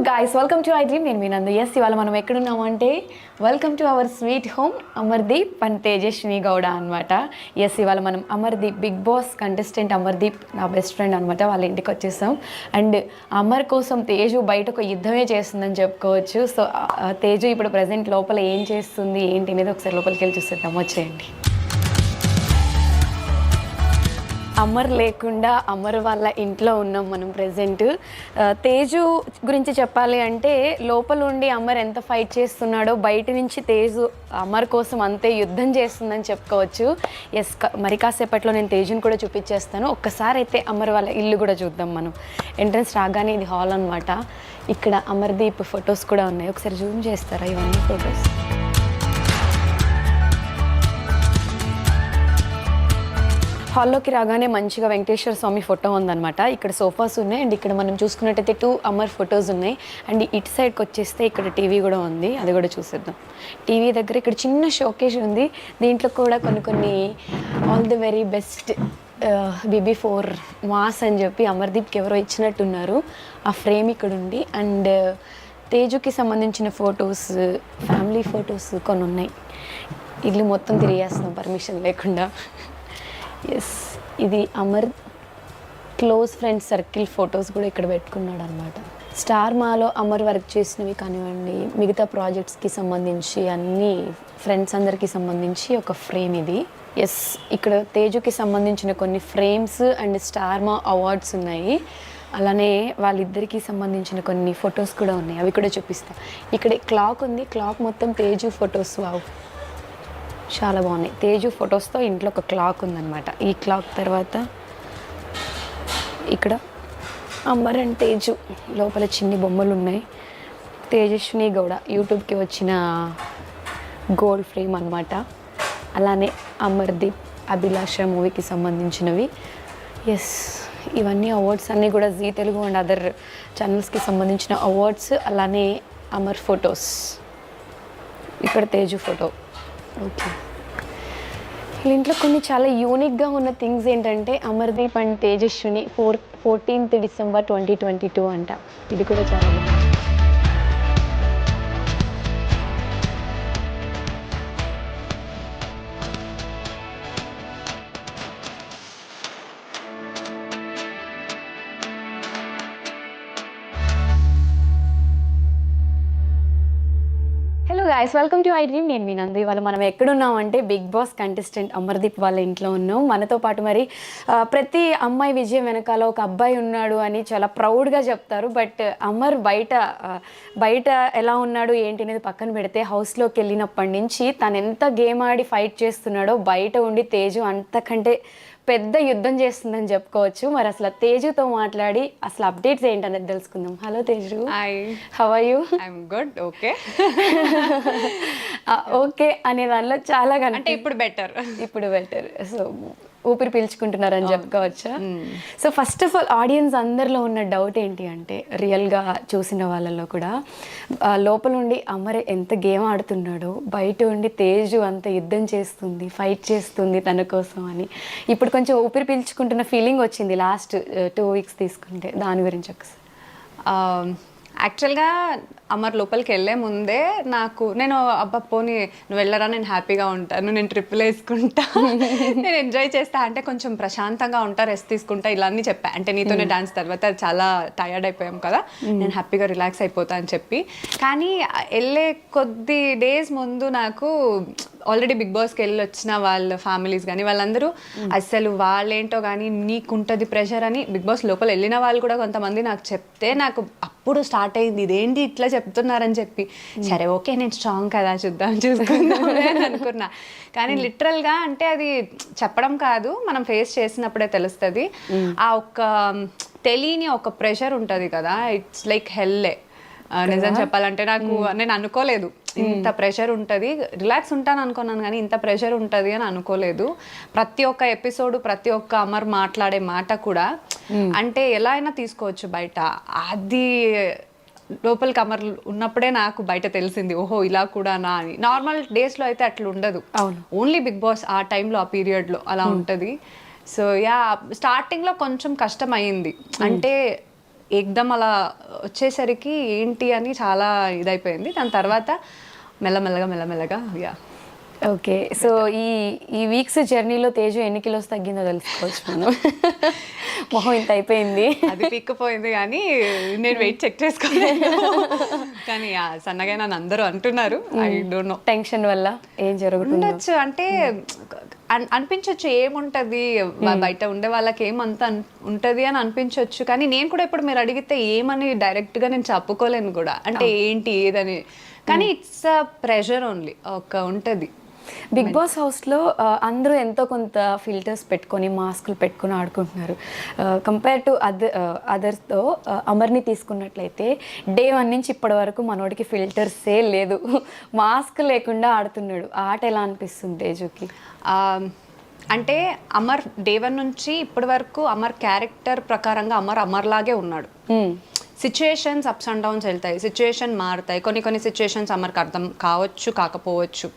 Guys, welcome to I dream. నేను మీ Nandu. Yes, ఇవాళ మనం ఎక్కడున్నామంటే welcome to our sweet home Amardeep and Tejaswini Gowda అనమాట. ఎస్, ఇవాళ మనం Amardeep Bigg Boss contestant Amardeep నా బెస్ట్ ఫ్రెండ్ అనమాట, వాళ్ళ ఇంటికి వచ్చేసాం. అండ్ అమర్ కోసం తేజు బయట ఒక యుద్ధమే చేస్తుందని చెప్పుకోవచ్చు. సో తేజు ఇప్పుడు ప్రజెంట్ లోపల ఏం చేస్తుంది ఏంటి అనేది ఒకసారి లోపలికి వెళ్ళి చూసేద్దాం. వచ్చేయండి. అమర్ లేకుండా అమర్ వాళ్ళ ఇంట్లో ఉన్నాం మనం ప్రజెంట్. తేజు గురించి చెప్పాలి అంటే లోపల ఉండి అమర్ ఎంత ఫైట్ చేస్తున్నాడో బయట నుంచి తేజు అమర్ కోసం అంతే యుద్ధం చేస్తుందని చెప్పుకోవచ్చు. ఎస్, మరి కాసేపట్లో నేను తేజుని కూడా చూపించేస్తాను. ఒక్కసారి అయితే అమర్ వాళ్ళ ఇల్లు కూడా చూద్దాం మనం. ఎంట్రన్స్ రాగానే ఇది హాల్ అనమాట. ఇక్కడ అమర్దీప్ ఫొటోస్ కూడా ఉన్నాయి. ఒకసారి జూమ్ చేస్తారా ఇవన్నీ ఫొటోస్? హాల్లోకి రాగానే మంచిగా వెంకటేశ్వర స్వామి ఫోటో ఉందన్నమాట. ఇక్కడ సోఫాస్ ఉన్నాయి అండ్ ఇక్కడ మనం చూసుకున్నట్టయితే 2 అమర్ ఫొటోస్ ఉన్నాయి. అండ్ ఇటు సైడ్కి వచ్చేస్తే ఇక్కడ టీవీ కూడా ఉంది, అది కూడా చూసేద్దాం. టీవీ దగ్గర ఇక్కడ చిన్న షోకేజ్ ఉంది. దీంట్లో కూడా కొన్ని all the very best BB4 mass అని చెప్పి అమర్దీప్కి ఎవరో ఇచ్చినట్టున్నారు. ఆ ఫ్రేమ్ ఇక్కడ ఉంది. అండ్ తేజుకి సంబంధించిన ఫొటోస్, ఫ్యామిలీ ఫొటోస్ కొన్ని ఉన్నాయి. ఇల్లు మొత్తం తిరిగేస్తాం పర్మిషన్ లేకుండా. ఎస్, ఇది Amar close friend circle photos కూడా ఇక్కడ పెట్టుకున్నాడు అనమాట. స్టార్ మాలో అమర్ వర్క్ చేసినవి కానివ్వండి, మిగతా ప్రాజెక్ట్స్కి సంబంధించి అన్ని ఫ్రెండ్స్ అందరికీ సంబంధించి ఒక ఫ్రేమ్ ఇది. ఎస్, ఇక్కడ తేజుకి సంబంధించిన కొన్ని ఫ్రేమ్స్ అండ్ స్టార్ మా అవార్డ్స్ ఉన్నాయి. అలానే వాళ్ళిద్దరికీ సంబంధించిన కొన్ని ఫొటోస్ కూడా ఉన్నాయి, అవి కూడా చూపిస్తాను. ఇక్కడ క్లాక్ ఉంది, క్లాక్ మొత్తం తేజు ఫొటోస్. వావ్, చాలా బాగున్నాయి. తేజు ఫొటోస్తో ఇంట్లో ఒక క్లాక్ ఉందన్నమాట. ఈ క్లాక్ తర్వాత ఇక్కడ అమర్ అండ్ తేజు లోపల చిన్ని బొమ్మలు ఉన్నాయి. తేజస్విని గౌడ యూట్యూబ్కి వచ్చిన గోల్డ్ ఫ్రేమ్ అనమాట. అలానే అమర్దీప్ అభిలాష మూవీకి సంబంధించినవి. ఎస్, ఇవన్నీ అవార్డ్స్ అన్నీ కూడా జీ తెలుగు అండ్ అదర్ ఛానల్స్కి సంబంధించిన అవార్డ్స్. అలానే అమర్ ఫొటోస్. ఇక్కడ తేజు ఫోటో. ఓకే, ఇంట్లో కొన్ని చాలా యూనిక్గా ఉన్న థింగ్స్ ఏంటంటే Amardeep and Tejaswini 14th December 2022 అంట. ఇది కూడా చాలా బాగుంది. Guys, welcome to I dream. నేను మీ నందు. ఇవాళ మనం ఎక్కడున్నామంటే బిగ్ బాస్ కంటెస్టెంట్ అమర్దీప్ వాళ్ళ ఇంట్లో ఉన్నాం. మనతో పాటు మరి ప్రతి అమ్మాయి విజయం వెనకాల ఒక అబ్బాయి ఉన్నాడు అని చాలా ప్రౌడ్గా చెప్తారు. బట్ అమర్ బయట ఎలా ఉన్నాడు ఏంటి అనేది పక్కన పెడితే హౌస్లోకి వెళ్ళినప్పటి నుంచి తను ఎంత గేమ్ ఆడి ఫైట్ చేస్తున్నాడో బయట ఉండి తేజు అంతకంటే పెద్ద యుద్ధం చేస్తుందని చెప్పుకోవచ్చు. మరి అసలు తేజుతో మాట్లాడి అసలు అప్డేట్స్ ఏంటనేది తెలుసుకుందాం. Hello Teju, how are you? I'm good. Okay okay అనే దానిలో చాలా అంటే ఇప్పుడు బెటర్. సో ఊపిరి పీల్చుకుంటున్నారని చెప్పుకోవచ్చా? So first of all audience అందరిలో ఉన్న డౌట్ ఏంటి అంటే, రియల్గా చూసిన వాళ్ళలో కూడా లోపల ఉండి అమర్ ఎంత గేమ్ ఆడుతున్నాడో బయట ఉండి తేజు అంత యుద్ధం చేస్తుంది, ఫైట్ చేస్తుంది తన కోసం అని ఇప్పుడు కొంచెం ఊపిరి పీల్చుకుంటున్న ఫీలింగ్ వచ్చింది లాస్ట్ 2 weeks తీసుకుంటే. దాని గురించి ఒకసారి. యాక్చువల్గా అమర్ లోపలికి వెళ్ళే ముందే నేను అబ్బా పోనీ నువ్వు వెళ్ళరా, నేను హ్యాపీగా ఉంటాను, నేను ట్రిప్పులు వేసుకుంటా, నేను ఎంజాయ్ చేస్తా, అంటే కొంచెం ప్రశాంతంగా ఉంటా, రెస్ట్ తీసుకుంటా, ఇలా అన్నీ చెప్పా. అంటే నీతోనే డాన్స్ తర్వాత చాలా టయర్డ్ అయిపోయాం కదా, నేను హ్యాపీగా రిలాక్స్ అయిపోతా అని చెప్పి. కానీ వెళ్ళే కొద్ది డేస్ ముందు నాకు ఆల్రెడీ బిగ్ బాస్కి వెళ్ళి వచ్చిన వాళ్ళ ఫ్యామిలీస్ కానీ వాళ్ళందరూ అసలు వాళ్ళేంటో కానీ నీకుంటుంది ప్రెషర్ అని బిగ్ బాస్ లోపల వెళ్ళిన వాళ్ళు కూడా కొంతమంది నాకు చెప్తే నాకు అప్పుడు స్టార్ట్ అయింది ఇదేంటి ఇట్లా చెప్తున్నారని చెప్పి. సరే ఓకే, నేను స్ట్రాంగ్ కదా, చూసుకుందాం అని అనుకున్నా. కానీ లిటరల్గా అంటే అది చెప్పడం కాదు, మనం ఫేస్ చేసినప్పుడే తెలుస్తుంది. ఆ ఒక్క తెలియని ఒక ప్రెషర్ ఉంటుంది కదా, ఇట్స్ లైక్ హెల్లే. నిజం చెప్పాలంటే నేను అనుకోలేదు ఇంత ప్రెషర్ ఉంటుంది. రిలాక్స్ ఉంటాను అనుకున్నాను కానీ ఇంత ప్రెషర్ ఉంటుంది అని అనుకోలేదు. ప్రతి ఒక్క ఎపిసోడ్, ప్రతి ఒక్క అమర్ మాట్లాడే మాట కూడా అంటే ఎలా అయినా తీసుకోవచ్చు బయట. అది లోపలికి అమర్ ఉన్నప్పుడే నాకు బయట తెలిసింది, ఓహో ఇలా కూడానా అని. నార్మల్ డేస్లో అయితే అట్లా ఉండదు, ఓన్లీ బిగ్ బాస్ ఆ టైంలో ఆ పీరియడ్లో అలా ఉంటుంది. సో యా, స్టార్టింగ్లో కొంచెం కష్టం అయ్యింది. అంటే ఏకదం అలా వచ్చేసరికి ఏంటి అని చాలా ఇదైపోయింది. దాని తర్వాత మెల్లమెల్లగా యా. ఓకే, సో ఈ వీక్స్ జర్నీలో తేజు ఎన్ని కిలోస్ తగ్గిందో తెలుసుకోవచ్చు మనం. మొహం ఇంత అయిపోయింది. అది పిక్కపోయింది కానీ నేను వెయిట్ చెక్ చేసుకోలేదు. కానీ సన్నగా నన్ను అందరూ అంటున్నారు. ఐ డోంట్ నో టెన్షన్ వల్ల ఏం జరుగుతుందో. ఉండొచ్చు, అంటే అనిపించవచ్చు ఏముంటది, బయట ఉండే వాళ్ళకి ఏమంత ఉంటది అని అనిపించవచ్చు. కానీ నేను కూడా ఇప్పుడు మీరు అడిగితే ఏమని డైరెక్ట్ గా నేను చెప్పుకోలేను కూడా, అంటే ఏంటి ఏదని. కానీ ఇట్స్ అ ప్రెషర్ ఓన్లీ, ఒక ఉంటది. బిగ్ బాస్ హౌస్లో అందరూ ఎంతో కొంత ఫిల్టర్స్ పెట్టుకొని మాస్కులు పెట్టుకొని ఆడుకుంటున్నారు. కంపేర్ టు అదర్స్తో అమర్ని తీసుకున్నట్లయితే డే 1 నుంచి ఇప్పటి వరకు మనోడికి ఫిల్టర్సే లేదు, మాస్క్ లేకుండా ఆడుతున్నాడు. ఆట ఎలా అనిపిస్తుంది తేజుకి? అంటే అమర్ డే 1 నుంచి ఇప్పటి వరకు అమర్ క్యారెక్టర్ ప్రకారంగా అమర్ లాగే ఉన్నాడు. సిచ్యుయేషన్స్ అప్స్ అండ్ డౌన్స్ వెళ్తాయి, సిచ్యుయేషన్ మారుతాయి. కొన్ని సిచ్యుయేషన్స్ అమర్కి అర్థం కావచ్చు కాకపోవచ్చు,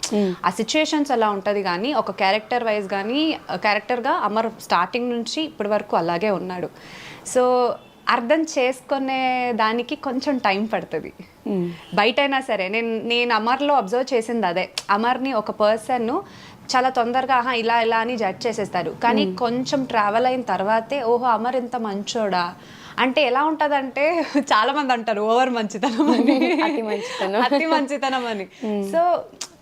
ఆ సిచ్యుయేషన్స్ అలా ఉంటుంది. కానీ ఒక క్యారెక్టర్ వైజ్ కానీ క్యారెక్టర్గా అమర్ స్టార్టింగ్ నుంచి ఇప్పటి వరకు అలాగే ఉన్నాడు. సో అర్థం చేసుకునే దానికి కొంచెం టైం పడుతుంది. బయటైనా సరే నేను అమర్లో అబ్జర్వ్ చేసింది అదే. అమర్ని ఒక పర్సన్ చాలా తొందరగా ఇలా అని జడ్జ్ చేసేస్తారు. కానీ కొంచెం ట్రావెల్ అయిన తర్వాతే ఓహో అమర్ ఇంత మంచోడా అంటే ఎలా ఉంటుందంటే, చాలా మంది అంటారు ఓవర్ మంచితనం అని, అతి మంచితనం అని. సో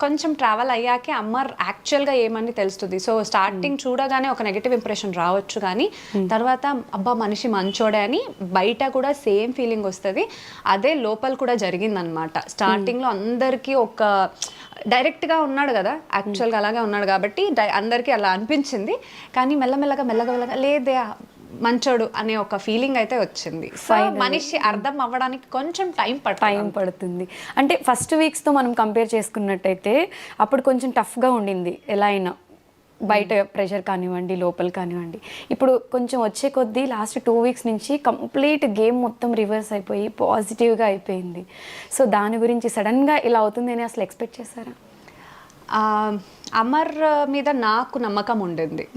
కొంచెం ట్రావెల్ అయ్యాకే అమర్ యాక్చువల్గా ఏమని తెలుస్తుంది. సో స్టార్టింగ్ చూడగానే ఒక నెగిటివ్ ఇంప్రెషన్ రావచ్చు, కానీ తర్వాత అబ్బా మనిషి మంచోడే అని బయట కూడా సేమ్ ఫీలింగ్ వస్తుంది. అదే లోపల కూడా జరిగిందనమాట. స్టార్టింగ్లో అందరికీ ఒక డైరెక్ట్గా ఉన్నాడు కదా, యాక్చువల్గా అలాగే ఉన్నాడు కాబట్టి అందరికీ అలా అనిపించింది. కానీ మెల్లమెల్లగా లేదే మంచోడు అనే ఒక ఫీలింగ్ అయితే వచ్చింది. సో మనిషి అర్థం అవ్వడానికి కొంచెం టైం పడుతుంది. అంటే ఫస్ట్ వీక్స్తో మనం కంపేర్ చేసుకున్నట్టయితే అప్పుడు కొంచెం టఫ్గా ఉండింది, ఎలా అయినా బయట ప్రెషర్ కానివ్వండి లోపల కానివ్వండి. ఇప్పుడు కొంచెం వచ్చే కొద్దీ లాస్ట్ 2 వీక్స్ నుంచి కంప్లీట్ గేమ్ మొత్తం రివర్స్ అయిపోయి పాజిటివ్గా అయిపోయింది. సో దాని గురించి సడన్గా ఇలా అవుతుంది అని అసలు ఎక్స్పెక్ట్ చేశారా? అమర్ మీద నాకు నమ్మకం ఉండింది,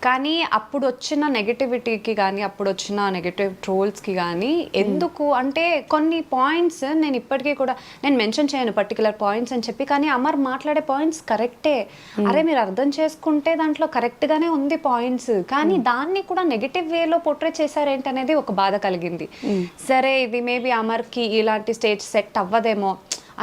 కానీ అప్పుడు వచ్చిన నెగటివిటీకి కానీ అప్పుడు వచ్చిన నెగటివ్ ట్రోల్స్కి కానీ ఎందుకు అంటే కొన్ని పాయింట్స్ నేను ఇప్పటికీ కూడా నేను మెన్షన్ చేయను పర్టికులర్ పాయింట్స్ అని చెప్పి, కానీ అమర్ మాట్లాడే పాయింట్స్ కరెక్టే. అరే మీరు అర్థం చేసుకుంటే దాంట్లో కరెక్ట్గానే ఉంది పాయింట్స్, కానీ దాన్ని కూడా నెగటివ్ వేలో పోర్ట్రే చేశారేంటి అనేది ఒక బాధ కలిగింది. సరే ఇది మేబీ అమర్కి ఇలాంటి స్టేజ్ సెట్ అవ్వదేమో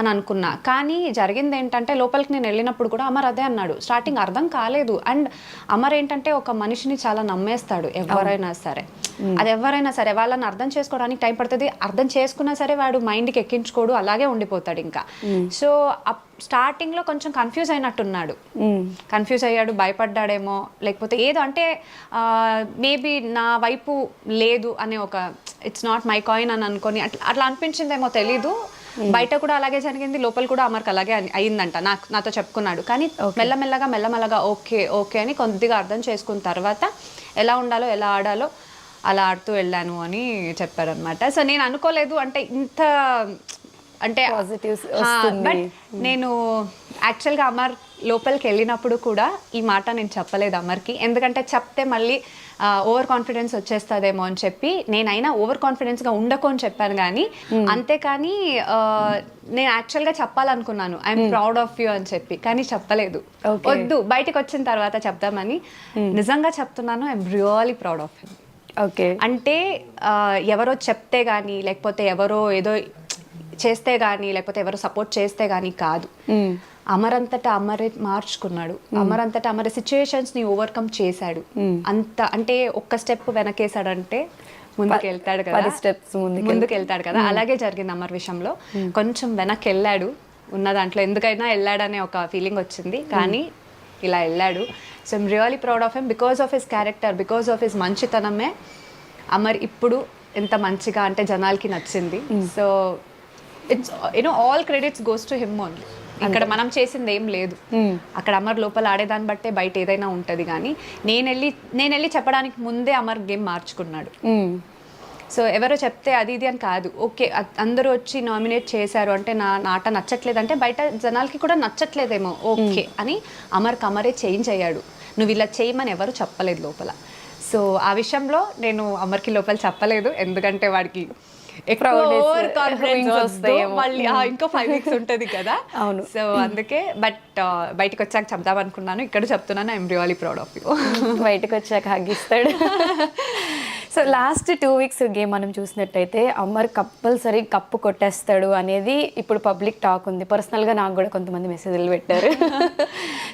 అని అనుకున్నా. కానీ జరిగింది ఏంటంటే లోపలికి నేను వెళ్ళినప్పుడు కూడా అమర్ అదే అన్నాడు. స్టార్టింగ్ అర్థం కాలేదు. అండ్ అమర్ ఏంటంటే ఒక మనిషిని చాలా నమ్మేస్తాడు ఎవరైనా సరే. అది ఎవరైనా సరే వాళ్ళని అర్థం చేసుకోవడానికి టైం పడుతుంది. అర్థం చేసుకున్నా సరే వాడు మైండ్కి ఎక్కించుకోడు, అలాగే ఉండిపోతాడు ఇంకా. సో స్టార్టింగ్లో కొంచెం కన్ఫ్యూజ్ అయినట్టున్నాడు, కన్ఫ్యూజ్ అయ్యాడు, భయపడ్డాడేమో, లేకపోతే ఏదో అంటే మేబీ నా వైపు లేదు అనే ఒక ఇట్స్ నాట్ మై కాయిన్ అని అనుకొని అట్లా అనిపించిందేమో తెలీదు. బయట కూడా అలాగే జరిగింది, లోపల కూడా అమర్కి అలాగే అయిందంట, నాతో చెప్పుకున్నాడు. కానీ మెల్లమెల్లగా ఓకే అని కొద్దిగా అర్థం చేసుకున్న తర్వాత ఎలా ఉండాలో ఎలా ఆడాలో అలా ఆడుతూ వెళ్ళాను అని చెప్పారనమాట. సో నేను అనుకోలేదు అంటే ఇంత అంటే బట్ నేను యాక్చువల్గా అమర్ లోపలికి వెళ్ళినప్పుడు కూడా ఈ మాట నేను చెప్పలేదు అమర్కి, ఎందుకంటే చెప్తే మళ్ళీ ఓవర్ కాన్ఫిడెన్స్ వచ్చేస్తుందేమో అని చెప్పి నేనైనా ఓవర్ కాన్ఫిడెన్స్గా ఉండకు అని చెప్పాను. కానీ అంతేకాని నేను యాక్చువల్గా చెప్పాలనుకున్నాను ఐఎమ్ ప్రౌడ్ ఆఫ్ యూ అని చెప్పి, కానీ చెప్పలేదు. వద్దు బయటకు వచ్చిన తర్వాత చెప్దామని. నిజంగా చెప్తున్నాను, I'm really proud of him. Okay, అంటే ఎవరో చెప్తే కానీ లేకపోతే ఎవరో ఏదో చేస్తే కానీ లేకపోతే ఎవరో సపోర్ట్ చేస్తే కానీ కాదు. అమరంతటా అమరే మార్చుకున్నాడు, అమరంతటా అమరే సిచ్యుయేషన్స్ని ఓవర్కమ్ చేశాడు. అంత అంటే ఒక్క స్టెప్ వెనకేసాడంటే ముందుకు వెళ్తాడు కదా, 10 స్టెప్స్ ముందుకు వెళ్తాడు కదా. అలాగే జరిగింది అమర్ విషయంలో. కొంచెం వెనక్కి వెళ్ళాడు, ఉన్న దాంట్లో ఎందుకైనా వెళ్ళాడనే ఒక ఫీలింగ్ వచ్చింది, కానీ ఇలా వెళ్ళాడు. So I'm really proud of him because of his character, because of his మంచితనమే అమర్ ఇప్పుడు ఎంత మంచిగా అంటే జనాలకి నచ్చింది. So it's all credits goes to him only. ఇక్కడ మనం చేసింది ఏం లేదు, అక్కడ అమర్ లోపల ఆడేదాన్ని బట్టే బయట ఏదైనా ఉంటుంది. కానీ నేను వెళ్ళి చెప్పడానికి ముందే అమర్ గేమ్ మార్చుకున్నాడు. సో ఎవరో చెప్తే అది ఇది అని కాదు, ఓకే అందరూ వచ్చి నామినేట్ చేశారు అంటే నా ఆట నచ్చట్లేదు అంటే బయట జనాలకి కూడా నచ్చట్లేదేమో ఓకే అని అమరే చేంజ్ అయ్యాడు. నువ్వు ఇలా చేయమని ఎవరు చెప్పలేదు లోపల. సో సో ఆ విషయంలో నేను అమర్కి లోపల చెప్పలేదు, ఎందుకంటే వాడికి ఎక్కువ Proudness, ఓవర్ కాన్ఫిడెన్స్ wings వస్తాయేమో. మళ్ళీ ఇంకో 5 వీక్స్ ఉంటుంది కదా. అవును. సో అందుకే బట్ బయటకు వచ్చాక చెప్దాం అనుకున్నాను, ఇక్కడ చెప్తున్నాను, I'm really proud of you. బయటకు వచ్చాక హగ్గిస్తాడు. సో లాస్ట్ 2 వీక్స్ గేమ్ మనం చూసినట్టయితే అమర్ కంపల్సరీ కప్పు కొట్టేస్తాడు అనేది ఇప్పుడు పబ్లిక్ టాక్ ఉంది. పర్సనల్గా నాకు కూడా కొంతమంది మెసేజ్లు పెట్టారు.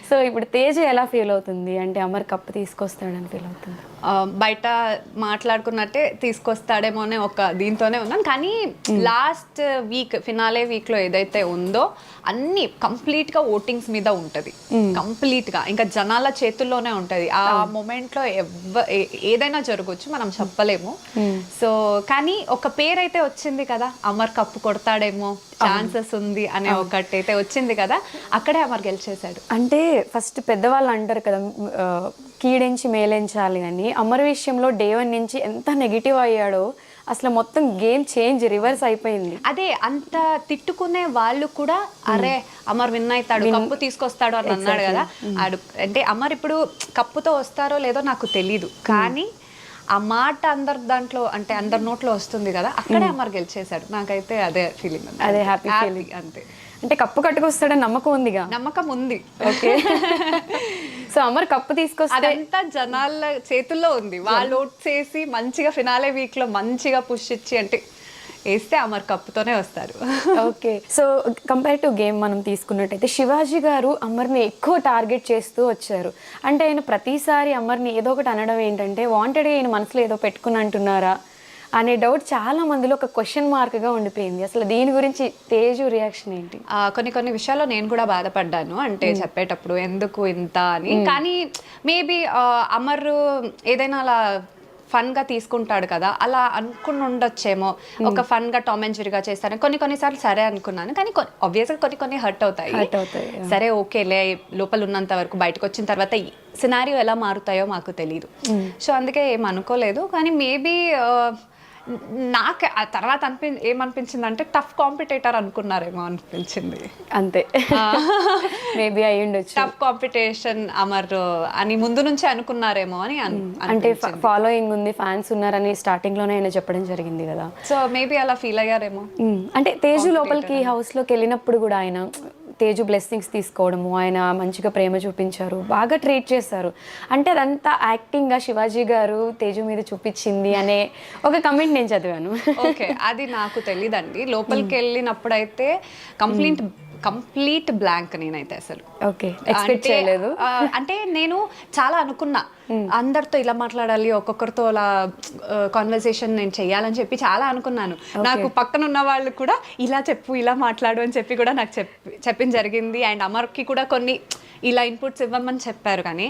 సో ఇప్పుడు తేజ ఎలా ఫీల్ అవుతుంది అంటే అమర్ కప్పు తీసుకొస్తాడని ఫీల్ అవుతుంది? బయట మాట్లాడుకున్నట్టే తీసుకొస్తాడేమో అనే ఒక దీంతోనే ఉన్నాను, కానీ లాస్ట్ వీక్ ఫినాలే వీక్లో ఏదైతే ఉందో అన్ని కంప్లీట్గా ఓటింగ్స్ మీద ఉంటుంది, కంప్లీట్గా ఇంకా జనాల చేతుల్లోనే ఉంటుంది. ఆ మూమెంట్లో ఏదైనా జరగవచ్చు, మనం చెప్పలేము. సో కానీ ఒక పేరు అయితే వచ్చింది కదా, అమర్ కప్పు కొడతాడేమో, ఛాన్సెస్ ఉంది అనే ఒకటి అయితే వచ్చింది కదా, అక్కడే అమర్ గెలిచేశాడు. అంటే ఫస్ట్ పెద్దవాళ్ళు అంటారు కదా కీడించి మేలించాలి అని. అమర్ విషయంలో డే 1 నుంచి ఎంత నెగిటివ్ అయ్యాడో అసలు మొత్తం గేమ్ చేంజ్ రివర్స్ అయిపోయింది. అదే అంత తిట్టుకునే వాళ్ళు కూడా అరే అమర్ విన్ అవుతాడు, కప్పు తీసుకొస్తాడు అని అన్నాడు కదా. అంటే అమర్ ఇప్పుడు కప్పుతో వస్తారో లేదో నాకు తెలీదు, కానీ ఆ మాట అందరి దాంట్లో అంటే అందరి నోట్లో వస్తుంది కదా, అక్కడే అమర్ గెలిచేశాడు. నాకైతే అదే ఫీలింగ్, అదే హ్యాపీ ఫీలింగ్. అంతే. అంటే కప్పు కట్టుకొస్తాడని నమ్మకం ఉందిగా? నమ్మకం ఉంది. ఓకే. సో అమర్ కప్పు తీసుకొస్తే అదంతా జనాల చేతుల్లో ఉంది. వాళ్ళు ఓట్ చేసి మంచిగా ఫినాలే వీక్ లో మంచిగా పుష్ ఇచ్చి అంటే వేస్తే అమర్ కప్పుతోనే వస్తారు. Okay. So compare to game మనం తీసుకున్నట్టయితే శివాజీ గారు అమర్ని ఎక్కువ టార్గెట్ చేస్తూ వచ్చారు. అంటే ఆయన ప్రతిసారి అమర్ని ఏదో ఒకటి అనడం ఏంటంటే వాంటెడ్గా ఈయన మనసులో ఏదో పెట్టుకుని అంటున్నారా అనే డౌట్ చాలా మందిలో ఒక క్వశ్చన్ మార్క్గా ఉండిపోయింది. అసలు దీని గురించి తేజు రియాక్షన్ ఏంటి? కొన్ని విషయాల్లో నేను కూడా బాధపడ్డాను, అంటే చెప్పేటప్పుడు ఎందుకు ఇంత అని. కానీ మేబీ అమర్ ఏదైనా అలా ఫన్ గా తీసుకుంటాడు కదా, అలా అనుకుని ఉండొచ్చేమో. ఒక ఫన్ గా టామ్ అండ్ జెర్రీగా చేస్తాను కొన్నిసార్లు సరే అనుకున్నాను, కానీ ఆబ్వియస్గా కొన్ని హర్ట్ అవుతాయి. సరే ఓకేలే, లోపల ఉన్నంత వరకు, బయటకు వచ్చిన తర్వాత సినారియో ఎలా మారుతాయో మాకు తెలియదు. సో అందుకే ఏం అనుకోలేదు. కానీ మేబీ నాకు ఆ తర్వాత ఏమనిపించింది అంటే టఫ్ కాంపిటేటర్ అనుకున్నారేమో అనిపించింది. అంతే, మేబీ అయి ఉండొచ్చు. టఫ్ కాంపిటీషన్ అమర్ అని ముందు నుంచే అనుకున్నారేమో అని. అంటే ఫాలోయింగ్ ఉంది, ఫ్యాన్స్ ఉన్నారని స్టార్టింగ్ లోనే ఆయన చెప్పడం జరిగింది కదా. సో మేబీ అలా ఫీల్ అయ్యారేమో. అంటే తేజు లోపలికి హౌస్ లోకి వెళ్ళినప్పుడు కూడా ఆయన తేజు బ్లెస్సింగ్స్ తీసుకోవడము, ఆయన మంచిగా ప్రేమ చూపించారు, బాగా ట్రీట్ చేశారు. అంటే అదంతా యాక్టింగ్గా శివాజీ గారు తేజు మీద చూపించింది అనే ఒక కమెంట్ నేను చదివాను. ఓకే, అది నాకు తెలీదండి. లోపలికి వెళ్ళినప్పుడు అయితే కంప్లీట్ బ్లాంక్ నేనైతే అసలు. ఓకే, ఎక్స్పెక్ట్ చేయలేదు. అంటే నేను చాలా అనుకున్నా అందరితో ఇలా మాట్లాడాలి, ఒక్కొక్కరితో అలా కాన్వర్సేషన్ నేను చెయ్యాలని చెప్పి చాలా అనుకున్నాను. నాకు పక్కన ఉన్న వాళ్ళు కూడా ఇలా చెప్పు, ఇలా మాట్లాడు అని చెప్పి కూడా నాకు చెప్పింది జరిగింది. అండ్ అమర్కి కూడా కొన్ని ఇలా ఇన్పుట్స్ ఇవ్వమని చెప్పారు, కానీ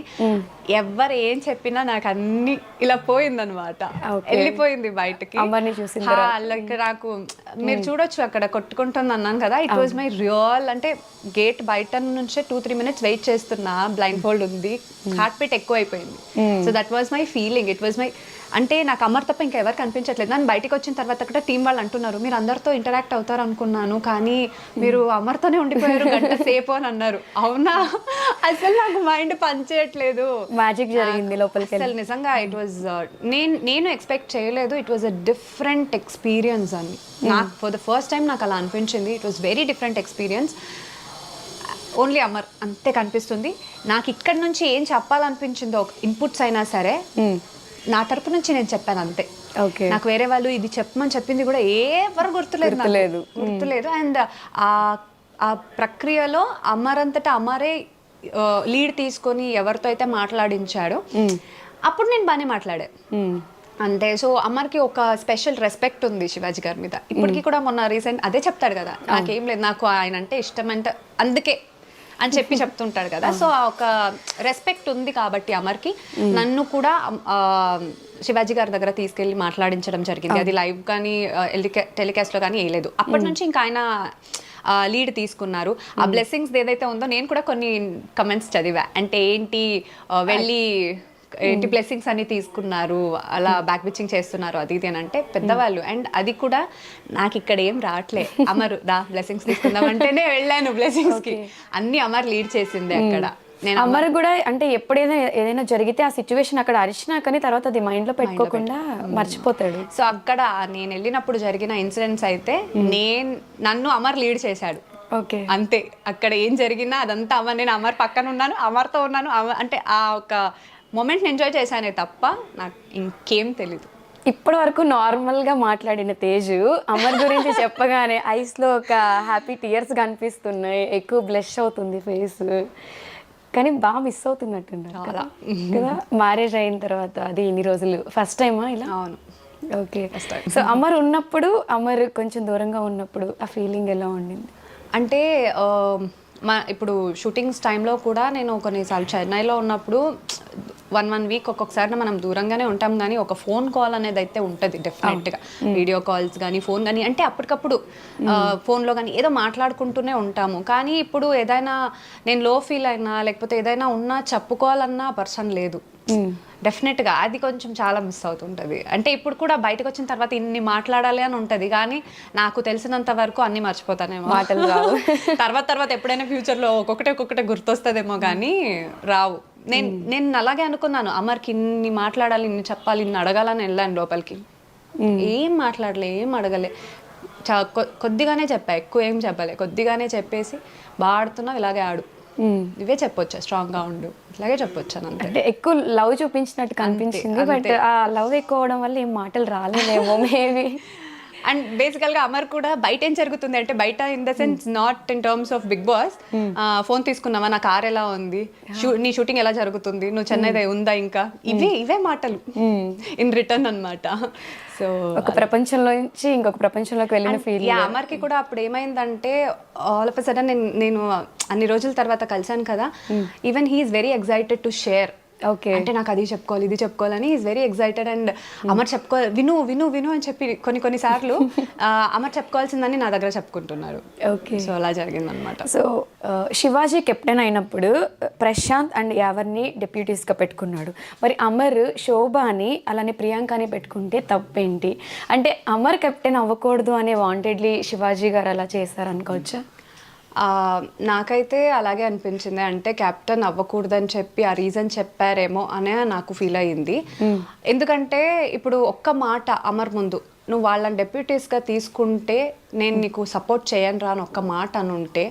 ఎవరు ఏం చెప్పినా నాకు అన్ని ఇలా పోయిందనమాట, వెళ్ళిపోయింది బయటకి. నాకు మీరు చూడొచ్చు అక్కడ కొట్టుకుంటుంది అన్నాను కదా, ఇట్ వాజ్ మై రియల్. అంటే గేట్ బయట నుంచే 2-3 minutes వెయిట్ చేస్తున్నా, బ్లైండ్ ఫోల్డ్ ఉంది, హార్ట్ బీట్ ఎక్కువ అయిపోయింది. So that was my feeling, it was my. అంటే నాకు అమర్ తప్ప ఇంకా ఎవరు కనిపించట్లేదు. నేను బయటకు వచ్చిన తర్వాత కూడా టీం వాళ్ళు అంటున్నారు మీరు అందరితో ఇంటరాక్ట్ అవుతారు అనుకున్నాను, కానీ మీరు అమర్తోనే ఉండిపోయారు గంట సేపు అని అన్నారు. అవునా, అసలు నాకు మైండ్ పనిచేయట్లేదు. మ్యాజిక్ జరిగింది లోపలికి. అసలు నిజంగా ఇట్ వాజ్ నేను ఎక్స్పెక్ట్ చేయలేదు. It was a different experience అని నాకు ఫర్ ద ఫస్ట్ టైం నాకు అలా అనిపించింది. It was very different experience. Only Amar అంతే కనిపిస్తుంది నాకు. ఇక్కడ నుంచి ఏం చెప్పాలనిపించిందో ఇన్పుట్స్ అయినా సరే నా తరపు నుంచి నేను చెప్పాను అంతే. నాకు వేరే వాళ్ళు ఇది చెప్పమని చెప్పింది కూడా ఎవరు గుర్తులేదు. అండ్ ఆ ప్రక్రియలో అమర్ అంతటా అమరే లీడ్ తీసుకొని ఎవరితో అయితే మాట్లాడించాడో అప్పుడు నేను బాగానే మాట్లాడా అంతే. సో అమర్కి ఒక స్పెషల్ రెస్పెక్ట్ ఉంది శివాజీ గారి మీద ఇప్పటికీ కూడా. మొన్న రీసెంట్ అదే చెప్తాడు కదా, నాకేం లేదు, నాకు ఆయన అంటే ఇష్టం అంటే అందుకే అని చెప్పి చెప్తుంటాడు కదా. సో ఒక రెస్పెక్ట్ ఉంది కాబట్టి అమర్కి. నన్ను కూడా శివాజీ గారి దగ్గర తీసుకెళ్ళి మాట్లాడించడం జరిగింది. అది లైవ్ కానీ టెలికాస్ట్లో కానీ వేయలేదు. అప్పటి నుంచి ఇంకా ఆయన లీడ్ తీసుకున్నారు. ఆ బ్లెస్సింగ్స్ ఏదైతే ఉందో నేను కూడా కొన్ని కమెంట్స్ చదివా. అంటే ఏంటి వెళ్ళి ఏంటి బ్లెస్సింగ్స్ అన్ని తీసుకున్నారు, అలా బ్యాక్ బిచ్చింగ్ చేస్తున్నారు, అది ఇది అని అంటే పెద్దవాళ్ళు. అండ్ అది కూడా నాకు ఇక్కడ ఏం రావట్లే. అమర్ దా బ్లెస్సింగ్స్ తీసుకుందాం అంటేనే వెళ్ళాను బ్లెస్సింగ్స్ కి. అన్ని అమర్ లీడ్ చేసింది అక్కడ. అమర్ కూడా అంటే ఎప్పుడైనా ఏదైనా జరిగితే ఆ సిచ్యువేషన్ అక్కడ అరిచినా కానీ తర్వాత అది మైండ్ లో పెట్టుకోకుండా మర్చిపోతాడు. సో అక్కడ నేను వెళ్ళినప్పుడు జరిగిన ఇన్సిడెంట్స్ అయితే నన్ను అమర్ లీడ్ చేశాడు. ఓకే, అంతే. అక్కడ ఏం జరిగినా అదంతా అమర్, నేను అమర్ పక్కన ఉన్నాను, అమర్తో ఉన్నాను. అంటే ఆ ఒక మూమెంట్ ఎంజాయ్ చేశానే తప్ప నాకు ఇంకేం తెలీదు. ఇప్పటి వరకు నార్మల్ గా మాట్లాడిన తేజు అమర్ గురించి చెప్పగానే ఐస్ లో ఒక హ్యాపీ టీయర్స్ కనిపిస్తున్నాయి, ఎక్కువ బ్లష్ అవుతుంది ఫేస్, కానీ బాగా మిస్ అవుతున్నట్టున్నారు కదా. మ్యారేజ్ అయిన తర్వాత అది ఇన్ని రోజులు ఫస్ట్ టైమా ఇలా? అవును. ఓకే. సో అమర్ ఉన్నప్పుడు, అమర్ కొంచెం దూరంగా ఉన్నప్పుడు ఆ ఫీలింగ్ ఎలా ఉండింది? అంటే ఇప్పుడు షూటింగ్స్ టైంలో కూడా నేను కొన్నిసార్లు చెన్నైలో ఉన్నప్పుడు 1 వీక్ ఒక్కొక్కసారి మనం దూరంగానే ఉంటాం, కానీ ఒక ఫోన్ కాల్ అనేది అయితే ఉంటుంది డెఫినెట్గా. వీడియో కాల్స్ కానీ ఫోన్ కానీ అంటే అప్పటికప్పుడు ఫోన్లో కానీ ఏదో మాట్లాడుకుంటూనే ఉంటాము. కానీ ఇప్పుడు ఏదైనా నేను లో ఫీల్ అయినా లేకపోతే ఏదైనా ఉన్నా చెప్పుకోవాలన్నా పర్సన్ లేదు. డెఫినెట్గా అది కొంచెం చాలా మిస్ అవుతుంటుంది. అంటే ఇప్పుడు కూడా బయటకు వచ్చిన తర్వాత ఇన్ని మాట్లాడాలి అని ఉంటుంది, కానీ నాకు తెలిసినంత వరకు అన్ని మర్చిపోతానేమో, మాటలు రావు. తర్వాత ఎప్పుడైనా ఫ్యూచర్లో ఒక్కొక్కటే గుర్తొస్తుందేమో కానీ రావు. నేను అలాగే అనుకున్నాను, అమర్కి ఇన్ని మాట్లాడాలి, ఇన్ని చెప్పాలి, ఇన్ని అడగాలని వెళ్ళాను లోపలికి. ఏం మాట్లాడలే, ఏం అడగలే, కొద్దిగానే చెప్పా, ఎక్కువ ఏం చెప్పలే, కొద్దిగానే చెప్పేసి బాగా ఆడుతున్నావు, ఇలాగే ఆడు, ఇవే చెప్పొచ్చా, స్ట్రాంగ్ గా ఉండు, ఇలాగే చెప్పొచ్చాను. అంటే ఎక్కువ లవ్ చూపించినట్టు కనిపించింది, బట్ ఆ లవ్ ఎక్కువ అవడం వల్ల ఏం మాటలు రాలేదేమో మేబీ. అండ్ బేసికల్గా అమర్ కూడా బయట ఏం జరుగుతుంది అంటే, బయట in the sense not in terms of big boss, phone తీసుకున్నావా, నా కార్ ఎలా ఉంది, నీ షూటింగ్ ఎలా జరుగుతుంది, నువ్వు చెన్నై ఉందా, ఇంకా ఇవే మాటలు ఇన్ రిటర్న్ అన్నమాట. సో ఒక ప్రపంచంలో నుంచి ఇంకొక ప్రపంచంలోకి వెళ్ళిన ఫీల్. అమర్కి కూడా అప్పుడు ఏమైందంటే, ఆల్ ఆఫ్ ఎ సడన్ నేను అన్ని రోజుల తర్వాత కలిసాను కదా, even he is very excited to share. Okay, అంటే నాకు అది చెప్పుకోవాలి, ఇది చెప్పుకోవాలని is very excited. And Amar చెప్పుకోవాలి, విను అని చెప్పి కొన్ని సార్లు అమర్ చెప్పుకోవాల్సిందని నా దగ్గర చెప్పుకుంటున్నారు. ఓకే, సో అలా జరిగిందనమాట. సో శివాజీ కెప్టెన్ అయినప్పుడు ప్రశాంత్ అండ్ యావర్ని డెప్యూటీస్గా పెట్టుకున్నాడు. మరి అమర్ శోభాని అలానే ప్రియాంకని పెట్టుకుంటే తప్పేంటి? అంటే అమర్ కెప్టెన్ అవ్వకూడదు అనే వాంటెడ్లీ శివాజీ గారు అలా చేశారనుకోవచ్చా? నాకైతే అలాగే అనిపించింది. అంటే కెప్టెన్ అవ్వకూడదని చెప్పి ఆ రీజన్ చెప్పారేమో అనే నాకు ఫీల్ అయ్యింది. ఎందుకంటే ఇప్పుడు ఒక్క మాట అమర్ ముందు, నువ్వు వాళ్ళని డెప్యూటీస్గా తీసుకుంటే నేను నీకు సపోర్ట్ చేయను రా అని ఒక్క మాట అని ఉంటే,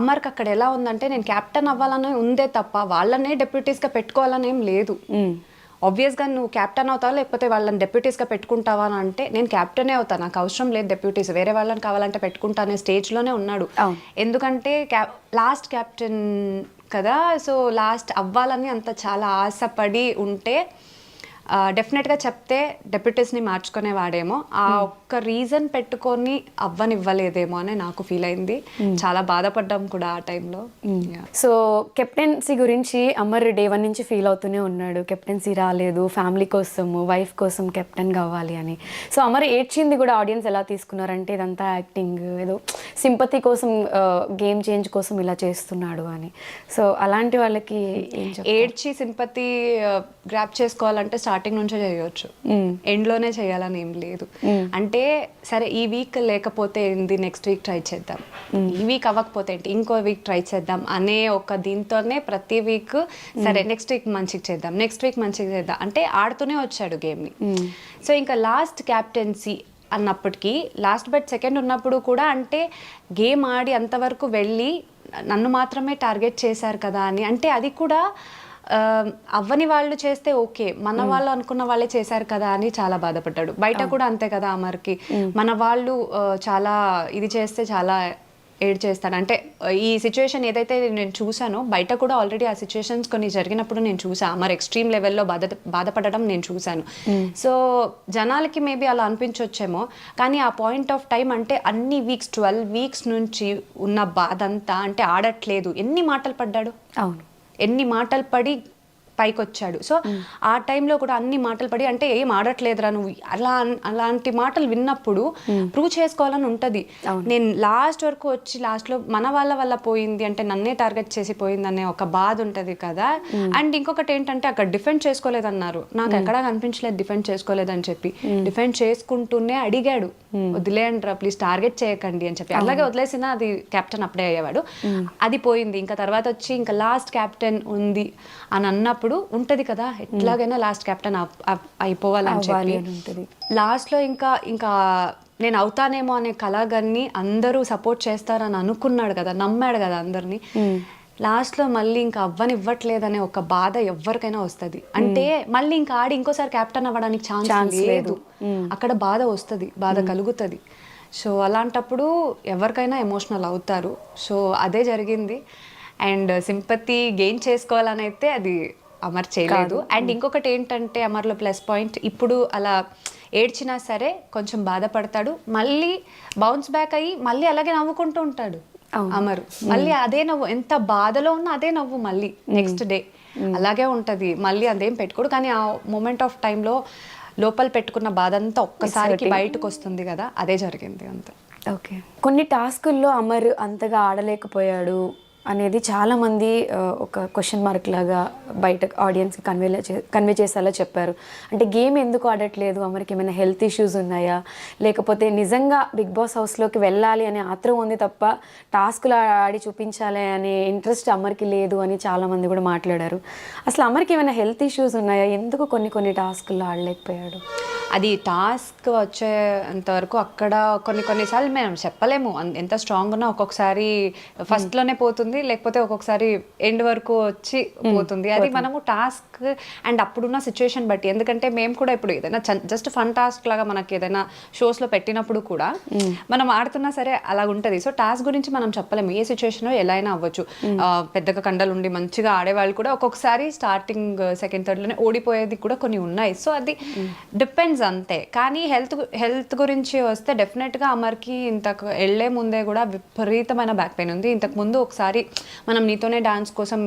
అమర్కి అక్కడ ఎలా ఉందంటే నేను కెప్టెన్ అవ్వాలని ఉందే తప్ప వాళ్ళనే డెప్యూటీస్గా పెట్టుకోవాలని ఏం లేదు. ఆబ్వియస్గా నువ్వు క్యాప్టెన్ అవుతావా లేకపోతే వాళ్ళని డెప్యూటీస్గా పెట్టుకుంటావా అని అంటే, నేను క్యాప్టెనే అవుతాను, నాకు అవసరం లేదు డెప్యూటీస్, వేరే వాళ్ళని కావాలంటే పెట్టుకుంటానే స్టేజ్లోనే ఉన్నాడు. ఎందుకంటే లాస్ట్ క్యాప్టెన్ కదా, సో లాస్ట్ అవ్వాలని అంత చాలా ఆశపడి ఉంటే డెఫినెట్గా చెప్తే డెప్యూటీస్ని మార్చుకునేవాడేమో. ఆ ఒక్క రీజన్ పెట్టుకొని అవ్వనివ్వలేదేమో అని నాకు ఫీల్ అయింది. చాలా బాధపడ్డాం కూడా ఆ టైంలో. సో కెప్టెన్సీ గురించి అమర్ డే 1 నుంచి ఫీల్ అవుతూనే ఉన్నాడు, కెప్టెన్సీ రాలేదు, ఫ్యామిలీ కోసము వైఫ్ కోసం కెప్టెన్ కావాలి అని. సో అమర్ ఏడ్చింది కూడా ఆడియన్స్ ఎలా తీసుకున్నారంటే, ఇదంతా యాక్టింగ్, ఏదో సింపతి కోసం, గేమ్ చేంజ్ కోసం ఇలా చేస్తున్నాడు అని. సో అలాంటి వాళ్ళకి ఏడ్చి సింపతి గ్రాప్ చేసుకోవాలంటే స్టార్టింగ్ నుంచే చేయవచ్చు, ఎండ్లోనే చేయాలని ఏం లేదు. అంటే సరే ఈ వీక్ లేకపోతే ఏంది, నెక్స్ట్ వీక్ ట్రై చేద్దాం, ఈ వీక్ అవ్వకపోతే ఏంటి, ఇంకో వీక్ ట్రై చేద్దాం అనే ఒక దీంతోనే ప్రతి వీక్ సరే నెక్స్ట్ వీక్ మంచిగా చేద్దాం, నెక్స్ట్ వీక్ మంచిగా చేద్దాం అంటే ఆడుతూనే వచ్చాడు గేమ్ని. సో ఇంకా లాస్ట్ క్యాప్టెన్సీ అన్నప్పటికీ, లాస్ట్ బట్ సెకండ్ ఉన్నప్పుడు కూడా అంటే గేమ్ ఆడి అంతవరకు వెళ్ళి నన్ను మాత్రమే టార్గెట్ చేశారు కదా అని, అంటే అది కూడా అవ్వని వాళ్ళు చేస్తే ఓకే, మన వాళ్ళు అనుకున్న వాళ్ళే చేశారు కదా అని చాలా బాధపడ్డాడు. బయట కూడా అంతే కదా అమర్కి, మన వాళ్ళు చాలా ఇది చేస్తే చాలా ఏడ్ చేస్తాడు. అంటే ఈ సిచ్యువేషన్ ఏదైతే నేను చూసానో బయట కూడా ఆల్రెడీ ఆ సిచ్యువేషన్స్ కొన్ని జరిగినప్పుడు నేను చూసాను, అమర్ ఎక్స్ట్రీమ్ లెవెల్లో బాధపడడం నేను చూశాను. సో జనాలకి మేబీ అలా అనిపించొచ్చేమో, కానీ ఆ పాయింట్ ఆఫ్ టైం అంటే అన్ని వీక్స్ 12 వీక్స్ నుంచి ఉన్న బాధ అంతా, అంటే ఆడట్లేదు, ఎన్ని మాటలు పడ్డాడు, అవును ఎన్ని మాటలు పడి పైకి వచ్చాడు. సో ఆ టైంలో కూడా అన్ని మాటలు పడి, అంటే ఏం ఆడట్లేదురా నువ్వు, అలాంటి మాటలు విన్నప్పుడు ప్రూవ్ చేసుకోవాలని ఉంటుంది. నేను లాస్ట్ వరకు వచ్చి లాస్ట్లో మన వాళ్ళ వల్ల పోయింది అంటే నన్నే టార్గెట్ చేసి పోయింది అనే ఒక బాధ ఉంటుంది కదా. అండ్ ఇంకొకటి ఏంటంటే అక్కడ డిఫెండ్ చేసుకోలేదన్నారు, నాకు ఎక్కడా కనిపించలేదు డిఫెండ్ చేసుకోలేదని చెప్పి. డిఫెండ్ చేసుకుంటూనే అడిగాడు, వదిలేయండి రా ప్లీజ్, టార్గెట్ చేయకండి అని చెప్పి. అలాగే వదిలేసినా అది కెప్టెన్ అప్పుడే అయ్యేవాడు. అది పోయింది. ఇంకా తర్వాత వచ్చి ఇంకా లాస్ట్ కెప్టెన్ ఉంది అని అన్నప్పుడు ఉంటది కదా, ఎట్లాగైనా లాస్ట్ కెప్టెన్ అయిపోవాలని చెప్పి లాస్ట్లో ఇంకా నేను అవుతానేమో అనే కలగన్ని అందరూ సపోర్ట్ చేస్తారని అనుకున్నాడు కదా, నమ్మాడు కదా అందరినీ. లాస్ట్లో మళ్ళీ ఇంకా అవ్వనివ్వట్లేదనే ఒక బాధ ఎవరికైనా వస్తుంది. అంటే మళ్ళీ ఇంకా ఆడి ఇంకోసారి కెప్టెన్ అవ్వడానికి ఛాన్స్ లేదు, అక్కడ బాధ వస్తుంది, బాధ కలుగుతుంది. సో అలాంటప్పుడు ఎవరికైనా ఎమోషనల్ అవుతారు. సో అదే జరిగింది. అండ్ సింపతి గెయిన్ చేసుకోవాలని అయితే అది అమర్ చేయలేదు. అండ్ ఇంకొకటి ఏంటంటే అమర్లో ప్లస్ పాయింట్, ఇప్పుడు అలా ఏడ్చినా సరే కొంచెం బాధపడతాడు, మళ్ళీ బౌన్స్ బ్యాక్ అయ్యి మళ్ళీ అలాగే నవ్వుకుంటూ ఉంటాడు అమర్. మళ్ళీ అదే నవ్వు, ఎంత బాధలో ఉన్నా అదే నవ్వు మళ్ళీ నెక్స్ట్ డే అలాగే ఉంటది. మళ్ళీ అదేం పెట్టుకోడు, కానీ ఆ మూమెంట్ ఆఫ్ టైంలో లోపల పెట్టుకున్న బాధ అంతా ఒక్కసారికి బయటకు వస్తుంది కదా, అదే జరిగింది అంతే. ఓకే, కొన్ని టాస్కుల్లో అమర్ అంతగా ఆడలేకపోయాడు అనేది చాలామంది ఒక క్వశ్చన్ మార్క్ లాగా బయట ఆడియన్స్కి కన్వే చేసేలా చెప్పారు. అంటే గేమ్ ఎందుకు ఆడట్లేదు, అమర్కి ఏమైనా హెల్త్ ఇష్యూస్ ఉన్నాయా, లేకపోతే నిజంగా బిగ్ బాస్ హౌస్లోకి వెళ్ళాలి అనే ఆత్రం ఉంది తప్ప టాస్కులు ఆడి చూపించాలి అనే ఇంట్రెస్ట్ అమర్కి లేదు అని చాలామంది కూడా మాట్లాడారు. అసలు అమర్కి ఏమైనా హెల్త్ ఇష్యూస్ ఉన్నాయా, ఎందుకు కొన్ని టాస్కుల్లో ఆడలేకపోయాడు? అది టాస్క్ వచ్చేంతవరకు అక్కడ కొన్నిసార్లు మేము చెప్పలేము ఎంత స్ట్రాంగ్ ఉన్నా. ఒక్కొక్కసారి ఫస్ట్లోనే పోతుంది, లేకపోతే ఒక్కొక్కసారి ఎండ్ వరకు వచ్చి పోతుంది. అది మనము టాస్క్ అండ్ అప్పుడున్న సిచ్యువేషన్ బట్టి. ఎందుకంటే మేము కూడా ఇప్పుడు ఏదైనా జస్ట్ ఫన్ టాస్క్ లాగా మనకి ఏదైనా షోస్లో పెట్టినప్పుడు కూడా మనం ఆడుతున్నా సరే అలా ఉంటుంది. సో టాస్క్ గురించి మనం చెప్పలేము, ఏ సిచ్యువేషన్లో ఎలా అయినా అవ్వచ్చు. పెద్దగా కండలు ఉండి మంచిగా ఆడేవాళ్ళు కూడా ఒక్కొక్కసారి స్టార్టింగ్ సెకండ్ థర్డ్లోనే ఓడిపోయేది కూడా కొన్ని ఉన్నాయి. సో అది డిపెండ్స్ అంతే. కానీ హెల్త్ గురించి వస్తే డెఫినెట్గా అమర్కి ఇంతకు వెళ్ళే ముందే కూడా విపరీతమైన బ్యాక్ పెయిన్ ఉంది. ఇంతకు ముందు ఒకసారి మనం నీతోనే డాన్స్ కోసం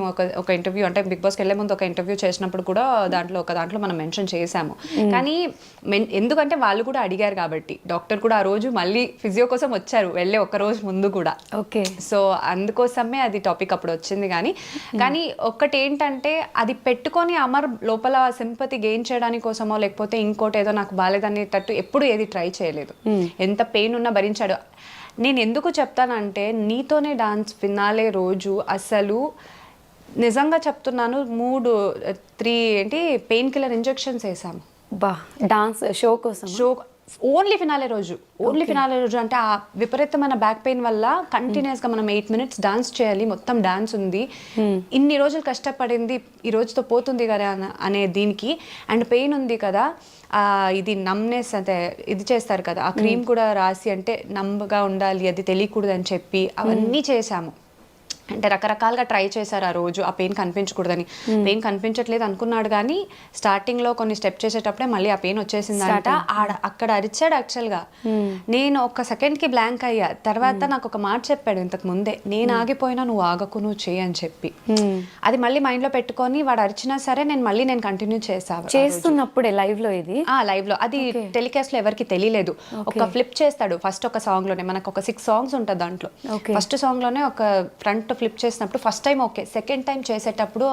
ఒక ఇంటర్వ్యూ, అంటే బిగ్ బాస్కి వెళ్ళే ముందు ఒక ఇంటర్వ్యూ చేసినప్పుడు కూడా దాంట్లో మనం మెన్షన్ చేశాము. కానీ ఎందుకంటే వాళ్ళు కూడా అడిగారు కాబట్టి డాక్టర్ కూడా ఆ రోజు మళ్ళీ ఫిజియో కోసం వచ్చారు వెళ్ళే ఒక రోజు ముందు కూడా. ఓకే, సో అందుకోసమే అది టాపిక్ అప్పుడు వచ్చింది. కానీ ఒక్కటి ఏంటంటే అది పెట్టుకొని అమర్ లోపల సింపతి గెయిన్ చేయడానికి కోసమో లేకపోతే ఇంకోటి ఏదో నాకు బాలేదనేటట్టు ఎప్పుడు ఏది ట్రై చేయలేదు. ఎంత పెయిన్ ఉన్నా భరించాడు. నేను ఎందుకు చెప్తానంటే నీతోనే డాన్స్ ఫినాలే రోజు అసలు నిజంగా చెప్తున్నాను 3 పెయిన్ కిల్లర్ ఇంజెక్షన్స్ వేసాము డాన్స్ షో కోసం. ఓన్లీ ఫినాలే రోజు అంటే ఆ విపరీతమైన బ్యాక్ పెయిన్ వల్ల కంటిన్యూస్గా మనం 8 minutes డాన్స్ చేయాలి, మొత్తం డాన్స్ ఉంది. ఇన్ని రోజులు కష్టపడింది ఈ రోజుతో పోతుంది కదా అనే దీనికి. అండ్ పెయిన్ ఉంది కదా, ఇది నమ్నెస్ అంటే ఇది చేస్తారు కదా, ఆ క్రీమ్ కూడా రాసి అంటే నమ్మగా ఉండాలి, అది తెలియకూడదు అని చెప్పి అవన్నీ చేశాము. అంటే రకరకాలుగా ట్రై చేశారు ఆ రోజు, ఆ పెయిన్ కనిపించకూడదని. పెయిన్ కనిపించట్లేదు అనుకున్నాడు, కానీ స్టార్టింగ్లో కొన్ని స్టెప్ చేసేటప్పుడే మళ్ళీ ఆ పెయిన్ వచ్చేసిందంట. అక్కడ అరిచాడు యాక్చువల్గా. నేను ఒక సెకండ్కి బ్లాంక్ అయ్యా. తర్వాత నాకు ఒక మాట చెప్పాడు ఇంతకు ముందే, నేను ఆగిపోయినా నువ్వు ఆగకు, నువ్వు చేయి అని చెప్పి. అది మళ్ళీ మైండ్లో పెట్టుకొని వాడు అరిచినా సరే నేను కంటిన్యూ చేస్తున్నప్పుడే లైవ్లో లైవ్లో అది టెలికాస్ట్లో ఎవరికి తెలియలేదు. ఒక ఫ్లిప్ చేస్తాడు ఫస్ట్ ఒక సాంగ్లోనే. మనకు ఒక 6 songs ఉంటుంది దాంట్లో. ఫస్ట్ సాంగ్లోనే ఒక ఫ్రంట్ ఫ్లిప్ చేసినప్పుడు first time okay, second time చేసేటప్పుడు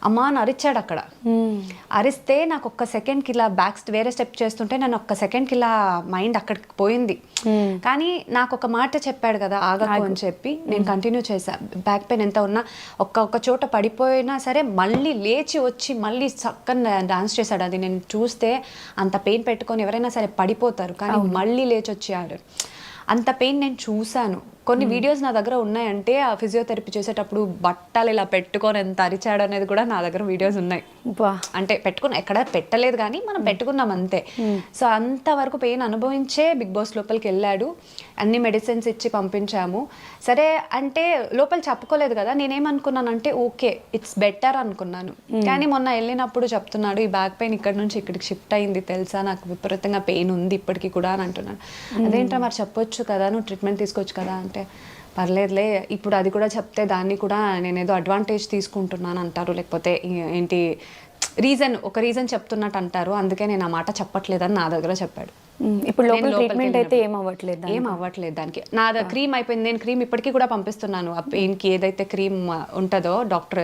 అమ్మా అని అరిచాడు అక్కడ. అరిస్తే నాకు ఒక్క సెకండ్కి ఇలా వేరే స్టెప్ చేస్తుంటే నేను ఒక్క సెకండ్కి ఇలా మైండ్ అక్కడికి పోయింది. కానీ నాకు ఒక మాట చెప్పాడు కదా ఆగకు అని చెప్పి, నేను కంటిన్యూ చేశా. బ్యాక్ పెయిన్ ఎంత ఉన్నా ఒక్క చోట పడిపోయినా సరే మళ్ళీ లేచి వచ్చి మళ్ళీ చక్కగా డాన్స్ చేశాడు. అది నేను చూస్తే అంత పెయిన్ పెట్టుకొని ఎవరైనా సరే పడిపోతారు, కానీ మళ్ళీ లేచి వచ్చి ఆడారు. అంత పెయిన్ నేను చూశాను. కొన్ని వీడియోస్ నా దగ్గర ఉన్నాయంటే ఆ ఫిజియోథెరపీ చేసేటప్పుడు బట్టలు ఇలా పెట్టుకొని ఎంత అరిచాడు అనేది కూడా నా దగ్గర వీడియోస్ ఉన్నాయి. అంటే ఎక్కడ పెట్టలేదు కానీ మనం పెట్టుకున్నాం అంతే. సో అంతవరకు పెయిన్ అనుభవించే బిగ్ బాస్ లోపలికి వెళ్ళాడు. అన్ని మెడిసిన్స్ ఇచ్చి పంపించాము. సరే అంటే లోపల చెప్పుకోలేదు కదా, నేనేమనుకున్నానంటే ఓకే ఇట్స్ బెటర్ అనుకున్నాను. కానీ మొన్న వెళ్ళినప్పుడు చెప్తున్నాడు ఈ బ్యాక్ పెయిన్ ఇక్కడ నుంచి ఇక్కడికి షిఫ్ట్ అయింది తెలుసా, నాకు విపరీతంగా పెయిన్ ఉంది ఇప్పటికీ కూడా అని అంటున్నాను. అదేంటో మరి చెప్పొచ్చు కదా, నువ్వు ట్రీట్మెంట్ తీసుకోవచ్చు కదా అంటే, పర్లేదులే ఇప్పుడు అది కూడా చెప్తే దాన్ని కూడా నేనేదో అడ్వాంటేజ్ తీసుకుంటున్నాను అంటారు, లేకపోతే ఏంటి ఒక రీజన్ చెప్తున్నట్టు అంటారు, అందుకే నేను ఆ మాట చెప్పట్లేదని నా దగ్గర చెప్పాడు. ఇప్పుడు ట్రీట్మెంట్ అయితే ఏం అవ్వట్లేదు దానికి. నా క్రీమ్ అయిపోయింది, నేను క్రీమ్ ఇప్పటికీ కూడా పంపిస్తున్నాను. ఆ పెయిన్కి ఏదైతే క్రీమ్ ఉంటుందో డాక్టర్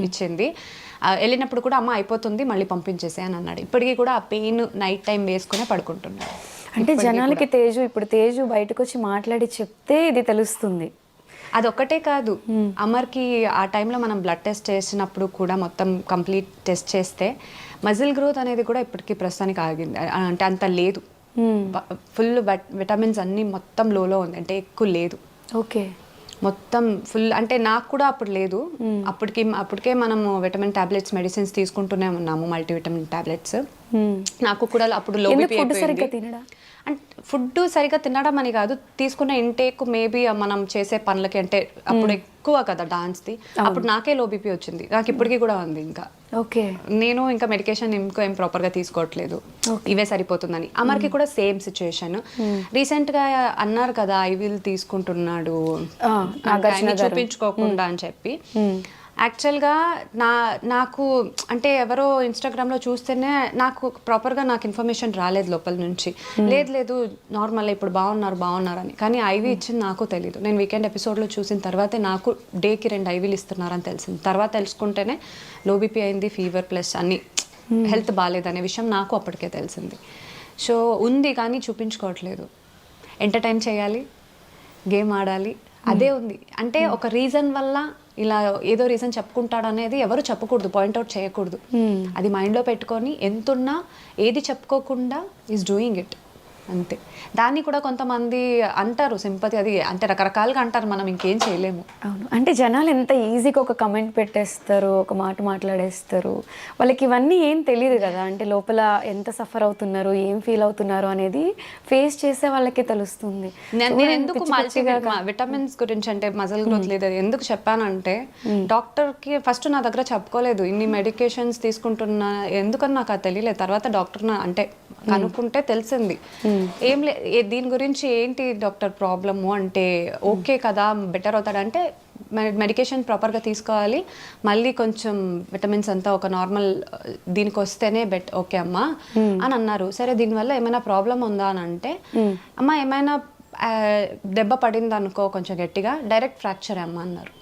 ఇచ్చింది, వెళ్ళినప్పుడు కూడా అమ్మ అయిపోతుంది మళ్ళీ పంపించేసే అని అన్నాడు. ఇప్పటికీ కూడా ఆ పెయిన్ నైట్ టైం వేసుకునే పడుకుంటున్నాడు. అంటే జనాలకి తేజు ఇప్పుడు తేజు బయటకు వచ్చి మాట్లాడి చెప్తే ఇది తెలుస్తుంది. అదొక్కటే కాదు, అమర్కి ఆ టైంలో మనం బ్లడ్ టెస్ట్ చేసినప్పుడు కూడా మొత్తం కంప్లీట్ టెస్ట్ చేస్తే మజిల్ గ్రోత్ అనేది కూడా ఇప్పటికీ ప్రస్తుతానికి ఆగింది. అంటే అంత లేదు, ఫుల్ విటమిన్స్ అన్నీ మొత్తం లోలో ఉంది, అంటే ఎక్కువ లేదు. ఓకే, మొత్తం ఫుల్. అంటే నాకు కూడా అప్పుడు లేదు, అప్పటికే మనము విటమిన్ టాబ్లెట్స్ మెడిసిన్స్ తీసుకుంటూనే ఉన్నాము, మల్టీవిటమిన్ టాబ్లెట్స్. నాకు కూడా అప్పుడు లో బీపీ అయిపోయింది. అంటే ఫుడ్ సరిగ్గా తినడం అని కాదు, తీసుకున్న ఇంటేక్ మేబీ మనం చేసే పనులకి, అంటే అప్పుడు ఎక్కువ కదా డాన్స్ది, అప్పుడు నాకే లో బీపీ వచ్చింది, నాకు ఇప్పటికీ కూడా ఉంది. ఇంకా ఓకే, నేను ఇంకా మెడికేషన్ ఇంకో ఏం ప్రాపర్గా తీసుకోవట్లేదు, ఇవే సరిపోతుందని. అమర్కి కూడా సేమ్ సిచ్యుయేషన్. రీసెంట్గా అన్నారు కదా ఐవిల్ తీసుకుంటున్నాడు చూపించుకోకుండా అని చెప్పి. యాక్చువల్గా నాకు అంటే ఎవరో ఇన్స్టాగ్రామ్లో చూస్తేనే నాకు ప్రాపర్గా నాకు ఇన్ఫర్మేషన్ రాలేదు లోపల నుంచి. లేదు నార్మల్ ఇప్పుడు బాగున్నారు అని. కానీ ఐవీ ఇచ్చింది నాకు తెలీదు. నేను వీకెండ్ ఎపిసోడ్లో చూసిన తర్వాతే నాకు డేకి 2 ఐవీలు ఇస్తున్నారని తెలిసింది. తర్వాత తెలుసుకుంటేనే లో బీపీ అయింది, ఫీవర్ ప్లస్ అన్ని హెల్త్ బాగాలేదనే విషయం నాకు అప్పటికే తెలిసింది. సో ఉంది కానీ చూపించుకోవట్లేదు. ఎంటర్టైన్ చేయాలి, గేమ్ ఆడాలి, అదే ఉంది. అంటే ఒక రీజన్ వల్ల ఇలా ఏదో రీజన్ చెప్పుకుంటాడు అనేది ఎవరు చెప్పకూడదు, పాయింట్అవుట్ చేయకూడదు. అది మైండ్లో పెట్టుకొని ఎంతున్నా ఏది చెప్పుకోకుండా ఈజ్ డూయింగ్ ఇట్ అంతే. దాన్ని కూడా కొంతమంది అంటారు సింపతి, అది అంటే రకరకాలుగా అంటారు, మనం ఇంకేం చేయలేము. అవును, అంటే జనాలు ఎంత ఈజీగా ఒక కమెంట్ పెట్టేస్తారు, ఒక మాట మాట్లాడేస్తారు, వాళ్ళకి ఇవన్నీ ఏం తెలియదు కదా. అంటే లోపల ఎంత సఫర్ అవుతున్నారు, ఏం ఫీల్ అవుతున్నారు అనేది ఫేస్ చేసే వాళ్ళకే తెలుస్తుంది. నేను ఎందుకు విటమిన్స్ గురించి అంటే మజిల్ గ్రోత్ లేదు ఎందుకు చెప్పానంటే, డాక్టర్కి ఫస్ట్ నా దగ్గర చెప్పుకోలేదు ఇన్ని మెడికేషన్స్ తీసుకుంటున్నా ఎందుకని నాకు అది తెలియలేదు. తర్వాత డాక్టర్ అంటే కనుక్కుంటే తెలిసింది. ఏం దీని గురించి ఏంటి డాక్టర్ ప్రాబ్లము అంటే, ఓకే కదా బెటర్ అవుతాడంటే మెడికేషన్ ప్రాపర్గా తీసుకోవాలి, మళ్ళీ కొంచెం విటమిన్స్ అంతా ఒక నార్మల్ దీనికి వస్తేనే ఓకే అమ్మా అని అన్నారు. సరే దీనివల్ల ఏమైనా ప్రాబ్లం ఉందా అని అంటే, అమ్మ ఏమైనా దెబ్బ పడింది అనుకో కొంచెం గట్టిగా, డైరెక్ట్ ఫ్రాక్చర్ అమ్మ అన్నారు.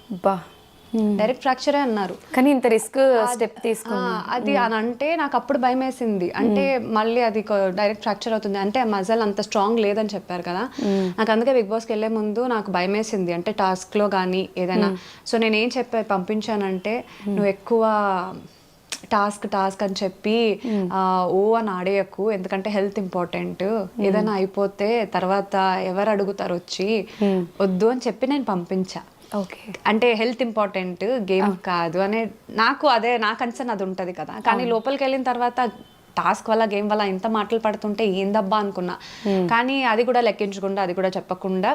డైరెక్ట్ ఫ్రాక్చరే అన్నారు. కానీ ఇంత రిస్క్ స్టెప్ తీసుకున్నా అది అని అంటే నాకు అప్పుడు భయం వేసింది. అంటే మళ్ళీ అది డైరెక్ట్ ఫ్రాక్చర్ అవుతుంది అంటే మజల్ అంత స్ట్రాంగ్ లేదని చెప్పారు కదా. నాకు అందుకే బిగ్ బాస్కి వెళ్ళే ముందు నాకు భయం వేసింది, అంటే టాస్క్లో కానీ ఏదైనా. సో నేను ఏం పంపించానంటే, నువ్వు ఎక్కువ టాస్క్ అని చెప్పి అని ఆడేయకు, ఎందుకంటే హెల్త్ ఇంపార్టెంట్, ఏదైనా అయిపోతే తర్వాత ఎవరు అడుగుతారు వచ్చి, వద్దు అని చెప్పి నేను పంపించా. ఓకే, అంటే హెల్త్ ఇంపార్టెంట్, గేమ్ కాదు అనే నాకు నా కన్సర్న్ అది ఉంటుంది కదా. కానీ లోపలికి వెళ్ళిన తర్వాత టాస్క్ వల్ల గేమ్ వల్ల ఇంత మాటలు పడుతుంటే ఏందబ్బా అనుకున్నా. కానీ అది కూడా లెక్కించకుండా, అది కూడా చెప్పకుండా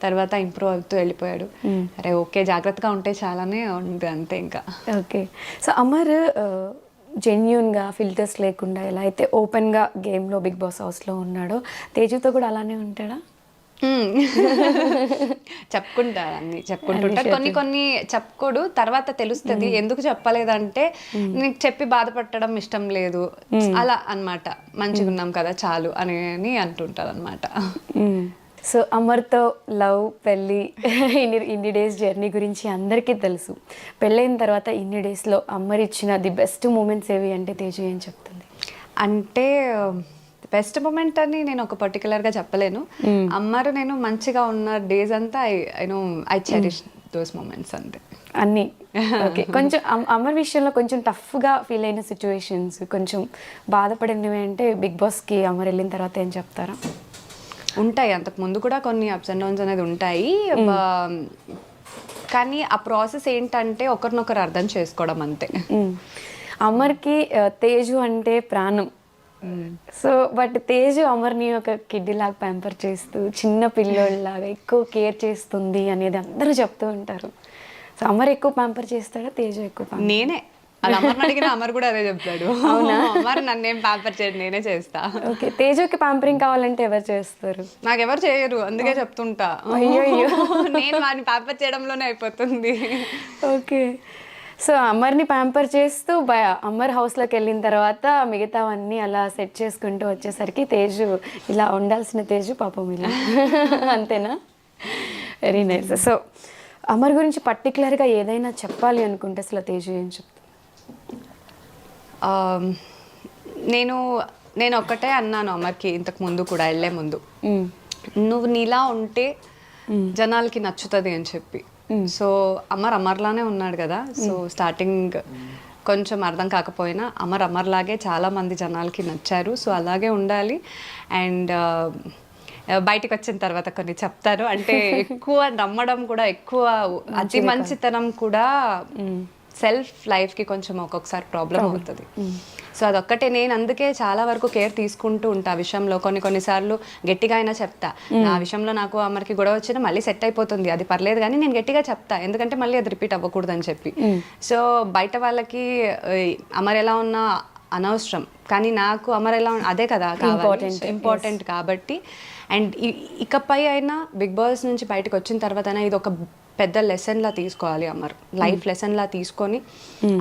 తర్వాత ఇంప్రూవ్ అవుతూ వెళ్ళిపోయాడు. అరే ఓకే జాగ్రత్తగా ఉంటే చాలానే ఉంది అంతే ఇంకా. ఓకే, సో అమర్ జెన్యూన్గా ఫిల్టర్స్ లేకుండా ఎలా అయితే ఓపెన్గా గేమ్లో బిగ్ బాస్ హౌస్లో ఉన్నాడో, తేజుతో కూడా అలానే ఉంటాడా? చెప్పుకుంటారు, అన్ని చెప్పుకుంటుంటారు. కొన్ని చెప్పుకోడు, తర్వాత తెలుస్తుంది ఎందుకు చెప్పలేదంటే నీకు చెప్పి బాధపడడం ఇష్టం లేదు అలా అన్నమాట. మంచిగా ఉన్నాం కదా చాలు అని అంటుంటారు అనమాట. సో అమర్తో లవ్, పెళ్ళి, ఇన్ని డేస్ జర్నీ గురించి అందరికీ తెలుసు. పెళ్ళైన తర్వాత ఇన్ని డేస్లో అమర్ ఇచ్చిన ది బెస్ట్ మూమెంట్స్ ఏవి అంటే తేజు ఏం చెప్తుంది? అంటే బెస్ట్ మూమెంట్ అని నేను ఒక పర్టికులర్గా చెప్పలేను. అమ్మరు నేను మంచిగా ఉన్న డేస్ అంతా ఐ చెరిష్ దోస్ మూమెంట్స్ అంతే అన్నీ. ఓకే, కొంచెం అమర్ విషయంలో కొంచెం టఫ్గా ఫీల్ అయిన సిచ్యువేషన్స్, కొంచెం బాధపడినవి అంటే బిగ్ బాస్కి అమర్ వెళ్ళిన తర్వాత ఏం చెప్తారా? ఉంటాయి, అంతకు ముందు కూడా కొన్ని అప్స్ అండ్ డౌన్స్ అనేది ఉంటాయి. కానీ ఆ ప్రాసెస్ ఏంటంటే ఒకరినొకరు అర్థం చేసుకోవడం అంతే. అమర్కి తేజు అంటే ప్రాణం. సో బట్ తేజు అమర్ని ఒక కిడ్డీ లాగా ప్యాంపర్ చేస్తూ, చిన్న పిల్లోళ్ళలాగా ఎక్కువ కేర్ చేస్తుంది అనేది అందరూ చెప్తూ ఉంటారు. సో అమర్ ఎక్కువ ప్యాంపర్ చేస్తాడా, తేజు ఎక్కువ? నేనే అది అమర్ని అడిగిన అమర్ కూడా అదే చెప్తాడు. అవునా? అమర్ నన్నేం ప్యాంపర్ చేయడు, నేనే చేస్తా. ఓకే, తేజుకి ప్యాంపరింగ్ కావాలంటే ఎవరు చేస్తారు? నాకు ఎవరు చేయరు, అందుకే చెప్తుంటా. నేను వాడిని ప్యాంపర్ చేయడంలోనే అయిపోతుంది. ఓకే, సో అమర్ని ప్యాంపర్ చేస్తూ అమర్ హౌస్లోకి వెళ్ళిన తర్వాత మిగతావన్నీ అలా సెట్ చేసుకుంటూ వచ్చేసరికి తేజు ఇలా ఉండాల్సిన తేజు పాపం ఇలా అంతేనా? Very nice. సో అమర్ గురించి పర్టికులర్గా ఏదైనా చెప్పాలి అనుకుంటే అసలు తేజు ఏం చెప్తా? నేను నేను ఒక్కటే అన్నాను అమర్కి ఇంతకు ముందు కూడా వెళ్ళే ముందు, నువ్వు నీలా ఉంటే జనాలకి నచ్చుతుంది అని చెప్పి. సో అమర్లానే ఉన్నాడు కదా, సో స్టార్టింగ్ కొంచెం అర్థం కాకపోయినా అమర్లాగే చాలా మంది జనాలకి నచ్చారు. సో అలాగే ఉండాలి. అండ్ బయటకు వచ్చిన తర్వాత కొన్ని చెప్తాను, అంటే ఎక్కువ నమ్మడం కూడా, ఎక్కువ అతి మంచితనం కూడా సెల్ఫ్ లైఫ్కి కొంచెం ఒక్కొక్కసారి ప్రాబ్లం అవుతుంది. సో అదొక్కటే నేను అందుకే చాలా వరకు కేర్ తీసుకుంటూ ఉంటా ఆ విషయంలో. కొన్నిసార్లు గట్టిగా అయినా చెప్తా, ఆ విషయంలో నాకు అమర్కి గొడవ వచ్చినా మళ్ళీ సెట్ అయిపోతుంది, అది పర్లేదు, కానీ నేను గట్టిగా చెప్తా, ఎందుకంటే మళ్ళీ అది రిపీట్ అవ్వకూడదని చెప్పి. సో బయట వాళ్ళకి అమర్ ఎలా ఉన్నా అనవసరం, కానీ నాకు అమర్ ఎలా అదే కదా కావాలి, ఇంపార్టెంట్ కాబట్టి. అండ్ ఇకపై అయినా బిగ్ బాస్ నుంచి బయటకు వచ్చిన తర్వాత అయినా ఇది ఒక పెద్ద లెసన్లా తీసుకోవాలి అమర్, లైఫ్ లెసన్లా తీసుకొని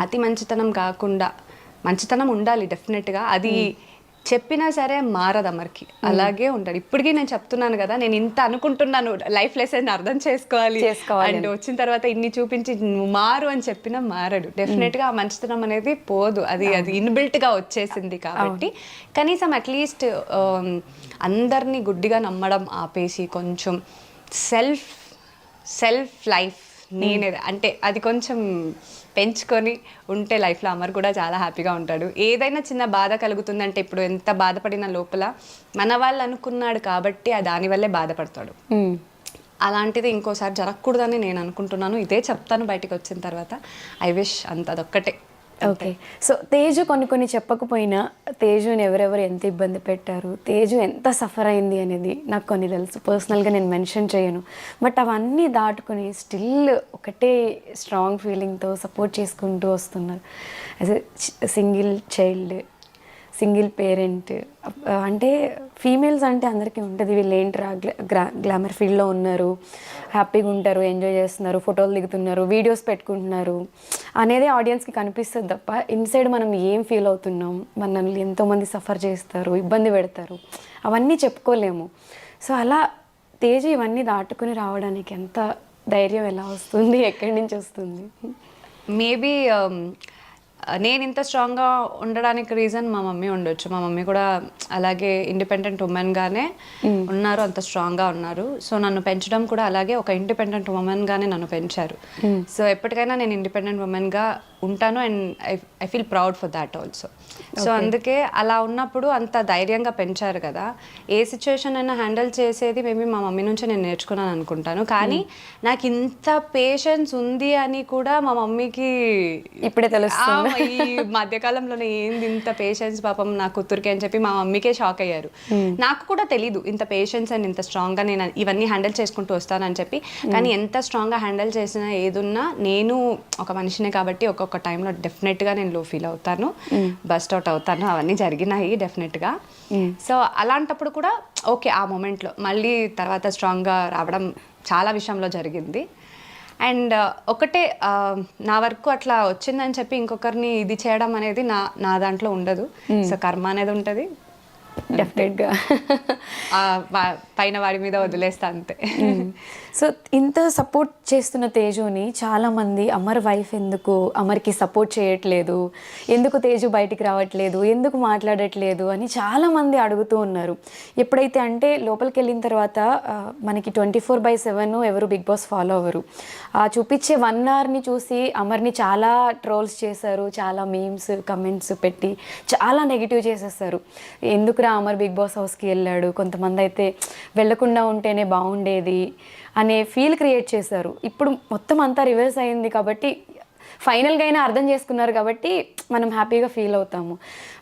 అతి మంచితనం కాకుండా, మంచితనం ఉండాలి డెఫినెట్గా, అది చెప్పినా సరే మారదు అమర్కి, అలాగే ఉంటాడు. ఇప్పటికీ నేను చెప్తున్నాను కదా, నేను ఇంత అనుకుంటున్నాను లైఫ్ లెసన్ అర్థం చేసుకోవాలి అండ్ వచ్చిన తర్వాత ఇన్ని చూపించి నువ్వు మారు అని చెప్పినా మారడు. డెఫినెట్గా ఆ మంచితనం అనేది పోదు, అది ఇన్బిల్ట్గా వచ్చేసింది కాబట్టి. కనీసం అట్లీస్ట్ అందరినీ గుడ్డిగా నమ్మడం ఆపేసి కొంచెం సెల్ఫ్ లైఫ్ నేనే అంటే అది కొంచెం పెంచుకొని ఉంటే లైఫ్లో అమర్ కూడా చాలా హ్యాపీగా ఉంటాడు. ఏదైనా చిన్న బాధ కలుగుతుందంటే, ఇప్పుడు ఎంత బాధపడిన లోపల మన వాళ్ళు అనుకున్నాడు కాబట్టి దానివల్లే బాధపడతాడు. అలాంటిది ఇంకోసారి జరగకూడదని నేను అనుకుంటున్నాను. ఇదే చెప్తాను బయటకు వచ్చిన తర్వాత. ఐ విష్ అదొక్కటే. ఓకే. సో తేజు కొన్ని చెప్పకపోయినా తేజుని ఎవరెవరు ఎంత ఇబ్బంది పెట్టారు, తేజు ఎంత సఫర్ అయింది అనేది నాకు కొన్ని తెలుసు. పర్సనల్గా నేను మెన్షన్ చేయను, బట్ అవన్నీ దాటుకొని స్టిల్ ఒకటే స్ట్రాంగ్ ఫీలింగ్తో సపోర్ట్ చేసుకుంటూ వస్తున్నారు. As a single child, single parent. అంటే ఫీమేల్స్ అంటే అందరికీ ఉంటుంది, వీళ్ళు ఏంట్రా గ్లామర్ ఫీల్డ్లో ఉన్నారు, హ్యాపీగా ఉంటారు, ఎంజాయ్ చేస్తున్నారు, ఫోటోలు దిగుతున్నారు, వీడియోస్ పెట్టుకుంటున్నారు అనేది ఆడియన్స్కి కనిపిస్తుంది తప్ప ఇన్సైడ్ మనం ఏం ఫీల్ అవుతున్నాం, మనల్ని ఎంతోమంది సఫర్ చేస్తారు, ఇబ్బంది పెడతారు, అవన్నీ చెప్పుకోలేము. సో అలా తేజ ఇవన్నీ దాటుకుని రావడానికి ఎంత ధైర్యం ఎలా వస్తుంది, ఎక్కడి నుంచి వస్తుంది? మేబీ నేను ఇంత స్ట్రాంగ్గా ఉండడానికి రీజన్ మా మమ్మీ ఉండొచ్చు. మా మమ్మీ కూడా అలాగే ఇండిపెండెంట్ ఉమెన్గానే ఉన్నారు, అంత స్ట్రాంగ్గా ఉన్నారు. సో నన్ను పెంచడం కూడా అలాగే ఒక ఇండిపెండెంట్ ఉమెన్గానే నన్ను పెంచారు. సో ఎప్పటికైనా నేను ఇండిపెండెంట్ ఉమెన్గా ఉంటాను and I feel proud for that also. So అందుకే అలా ఉన్నప్పుడు అంత ధైర్యంగా పెంచారు కదా, ఏ సిచ్యువేషన్ అయినా హ్యాండిల్ చేసేది మేబీ మా మమ్మీ నుంచి నేను నేర్చుకున్నాను అనుకుంటాను. కానీ నాకు ఇంత పేషెన్స్ ఉంది అని కూడా మా మమ్మీకి ఇప్పుడే తెలుస్తుంది. ఈ మధ్యకాలంలోనే ఏంది ఇంత పేషెన్స్ పాపం నా కూతురికి అని చెప్పి మా మమ్మీకే షాక్ అయ్యారు. నాకు కూడా తెలీదు ఇంత పేషెన్స్ అండ్ ఇంత స్ట్రాంగ్గా నేను ఇవన్నీ హ్యాండిల్ చేసుకుంటూ వస్తానని చెప్పి. కానీ ఎంత స్ట్రాంగ్గా హ్యాండిల్ చేసినా ఏదున్నా నేను ఒక మనిషినే కాబట్టి ఒక్కొక్క టైంలో డెఫినెట్గా నేను లో ఫీల్ అవుతాను, బస్ట్ అవుట్ అవుతాను, అవన్నీ జరిగినాయి డెఫినెట్గా. సో అలాంటప్పుడు కూడా ఓకే, ఆ మూమెంట్లో మళ్ళీ తర్వాత స్ట్రాంగ్గా రావడం చాలా విషయంలో జరిగింది. అండ్ ఒకటే నా వరకు అట్లా వచ్చిందని చెప్పి ఇంకొకరిని ఇది చేయడం అనేది నా దాంట్లో ఉండదు. సో కర్మ అనేది ఉంటుంది డెఫినెట్గా, పైన వాడి మీద వదిలేస్తా అంతే. సో ఇంత సపోర్ట్ చేస్తున్న తేజుని చాలామంది అమర్ వైఫ్ ఎందుకు అమర్కి సపోర్ట్ చేయట్లేదు, ఎందుకు తేజు బయటికి రావట్లేదు, ఎందుకు మాట్లాడట్లేదు అని చాలామంది అడుగుతూ ఉన్నారు. ఎప్పుడైతే అంటే లోపలికి వెళ్ళిన తర్వాత మనకి 24/7 ఎవరు బిగ్ బాస్ ఫాలో అవ్వరు. చూపించే 1 అవర్ని చూసి అమర్ని చాలా ట్రోల్స్ చేశారు, చాలా మీమ్స్ కమెంట్స్ పెట్టి చాలా నెగిటివ్ చేసేస్తారు. ఎందుకురా అమర్ బిగ్ బాస్ హౌస్కి వెళ్ళాడు, కొంతమంది అయితే వెళ్ళకుండా ఉంటేనే బాగుండేది అనే ఫీల్ క్రియేట్ చేశారు. ఇప్పుడు మొత్తం అంతా రివర్స్ అయింది కాబట్టి ఫైనల్గా అయినా అర్థం చేసుకున్నారు కాబట్టి మనం హ్యాపీగా ఫీల్ అవుతాము.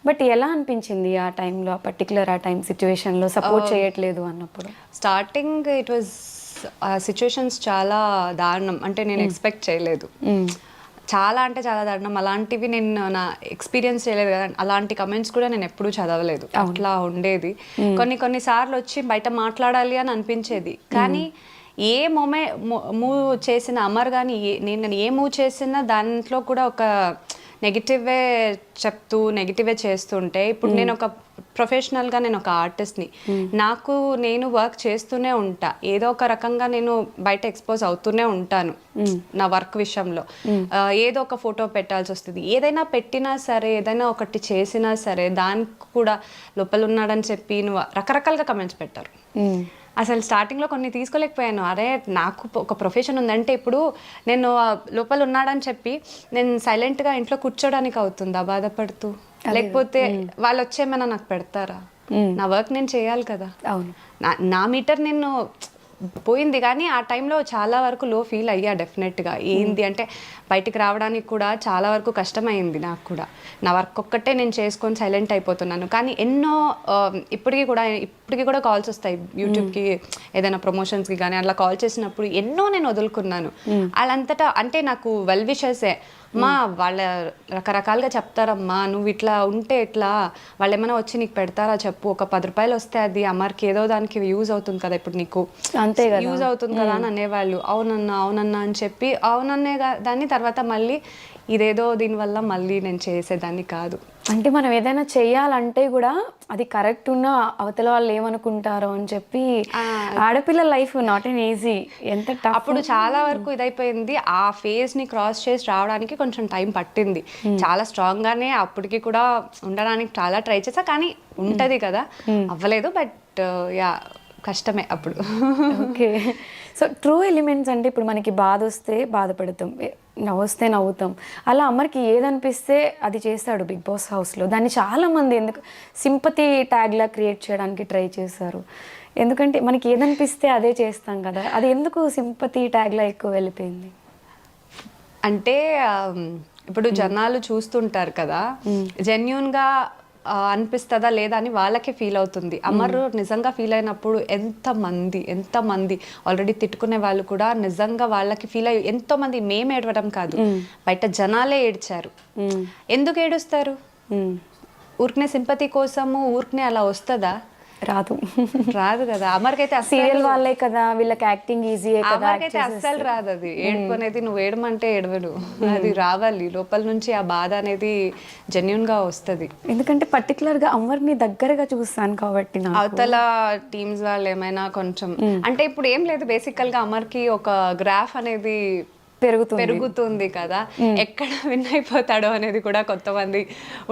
బట్ ఎలా అనిపించింది ఆ టైంలో, ఆ పర్టికులర్ ఆ టైం సిచ్యువేషన్లో సపోర్ట్ చేయట్లేదు అన్నప్పుడు? స్టార్టింగ్ ఇట్ వాజ్ సిచ్యువేషన్స్ చాలా దారుణం, అంటే నేను ఎక్స్పెక్ట్ చేయలేదు, చాలా అంటే చాలా దారుణం. అలాంటివి నేను నా ఎక్స్పీరియన్స్ చేయలేదు కదా, అలాంటి కమెంట్స్ కూడా నేను ఎప్పుడూ చదవలేదు. అట్లా ఉండేది. కొన్నిసార్లు వచ్చి బయట మాట్లాడాలి అని అనిపించేది, కానీ ఏ మూవ్ చేసిన అమర్ కానీ నేను ఏ మూవ్ చేసినా దాంట్లో కూడా ఒక నెగిటివే చెప్తూ నెగిటివే చేస్తుంటే, ఇప్పుడు నేను ఒక ప్రొఫెషనల్గా నేను ఒక ఆర్టిస్ట్ని, నాకు నేను వర్క్ చేస్తూనే ఉంటా, ఏదో ఒక రకంగా నేను బయట ఎక్స్పోజ్ అవుతూనే ఉంటాను నా వర్క్ విషయంలో. ఏదో ఒక ఫోటో పెట్టాల్సి వస్తుంది, ఏదైనా పెట్టినా సరే, ఏదైనా ఒకటి చేసినా సరే దానికి కూడా లోపల ఉన్నాడని చెప్పి నువ్వు రకరకాలుగా కమెంట్స్ పెట్టారు. అసలు స్టార్టింగ్లో కొన్ని తీసుకోలేకపోయాను. అరే నాకు ఒక ప్రొఫెషన్ ఉందంటే ఇప్పుడు నేను లోపల ఉన్నాడని చెప్పి నేను సైలెంట్గా ఇంట్లో కూర్చోడానికి అవుతుందా బాధపడుతూ? లేకపోతే వాళ్ళు వచ్చేమైనా నాకు పెడతారా? నా వర్క్ నేను చేయాలి కదా. అవును, నా మీటర్ నేను పోయింది. కానీ ఆ టైంలో చాలా వరకు లో ఫీల్ అయ్యా డెఫినెట్గా. ఏంది అంటే బయటికి రావడానికి కూడా చాలా వరకు కష్టమైంది నాకు కూడా. నా వర్క్ ఒక్కటే నేను చేసుకొని సైలెంట్ అయిపోతున్నాను. కానీ ఎన్నో ఇప్పటికీ కూడా కాల్స్ వస్తాయి యూట్యూబ్కి, ఏదైనా ప్రమోషన్స్కి కానీ అట్లా కాల్ చేసినప్పుడు ఎన్నో నేను వదులుకున్నాను. వాళ్ళంతటా అంటే నాకు వెల్ విషెసే, మా వాళ్ళ రకరకాలుగా చెప్తారమ్మా, నువ్వు ఇట్లా ఉంటే ఎట్లా, వాళ్ళు ఏమైనా వచ్చి నీకు పెడతారా చెప్పు, ఒక 10 రూపాయలు వస్తే అది అమ్మకి ఏదో దానికి యూజ్ అవుతుంది కదా, ఇప్పుడు నీకు అంతే కదా, యూజ్ అవుతుంది కదా అని అనేవాళ్ళు. అవునన్నా అని చెప్పి అవునన్నే దాన్ని తర్వాత మళ్ళీ ఇదేదో దీనివల్ల మళ్ళీ నేను చేసేదాన్ని కాదు. అంటే మనం ఏదైనా చెయ్యాలంటే కూడా అది కరెక్ట్ ఉన్న అవతల వాళ్ళు ఏమనుకుంటారో అని చెప్పి, ఆడపిల్ల లైఫ్ నాట్ ఎన్ ఈజీ, ఎంత టఫ్. అప్పుడు చాలా వరకు ఇదైపోయింది. ఆ ఫేజ్ ని క్రాస్ చేసి రావడానికి కొంచెం టైం పట్టింది. చాలా స్ట్రాంగ్ గానే అప్పటికి కూడా ఉండడానికి చాలా ట్రై చేసా, కానీ ఉంటది కదా, అవ్వలేదు. బట్ యా కష్టమే అప్పుడు. ఓకే, సో ట్రూ ఎలిమెంట్స్ అంటే ఇప్పుడు మనకి బాధ వస్తే బాధపడతాం, నవ్వొస్తే నవ్వుతాం. అలా అమర్కి ఏదనిపిస్తే అది చేస్తాడు బిగ్ బాస్ హౌస్లో. దాన్ని చాలామంది ఎందుకు సింపతి ట్యాగ్లా క్రియేట్ చేయడానికి ట్రై చేశారు. ఎందుకంటే మనకి ఏదనిపిస్తే అదే చేస్తాం కదా, అది ఎందుకు సింపతి ట్యాగ్లా ఎక్కువ వెళ్ళిపోయింది? అంటే ఇప్పుడు జనాలు చూస్తుంటారు కదా, జెన్యూన్గా అనిపిస్తుందా లేదా అని వాళ్ళకే ఫీల్ అవుతుంది. అమర్ నిజంగా ఫీల్ అయినప్పుడు ఎంతమంది ఆల్రెడీ తిట్టుకునే వాళ్ళు కూడా నిజంగా వాళ్ళకి ఫీల్ అయ్యి ఎంతోమంది, మేము ఏడవడం కాదు, బయట జనాలే ఏడ్చారు. ఎందుకు ఏడుస్తారు? ఊరికనే సింపతి కోసము ఊరికనే అలా వస్తుందా? రాదు కదా. అమర్కైతే సీరియల్ వాళ్ళే కదా, వీళ్ళకి యాక్టింగ్ ఈజీ కదా, అమర్కైతే అస్సలు రాదు అది. ఏడుపునేది నువ్వు ఏడమంటే ఏడవడు, అది రావాలి లోపల నుంచి. ఆ బాధ అనేది జెన్యున్ గా వస్తుంది. ఎందుకంటే పర్టికులర్ గా అమర్ని దగ్గరగా చూస్తాను కాబట్టి. అవతల టీమ్స్ వాళ్ళు ఏమైనా కొంచెం అంటే ఇప్పుడు ఏం లేదు, బేసికల్ గా అమర్కి ఒక గ్రాఫ్ అనేది పెరుగుతుంది కదా, ఎక్కడ విన్ అయిపోతాడో అనేది కూడా కొంతమంది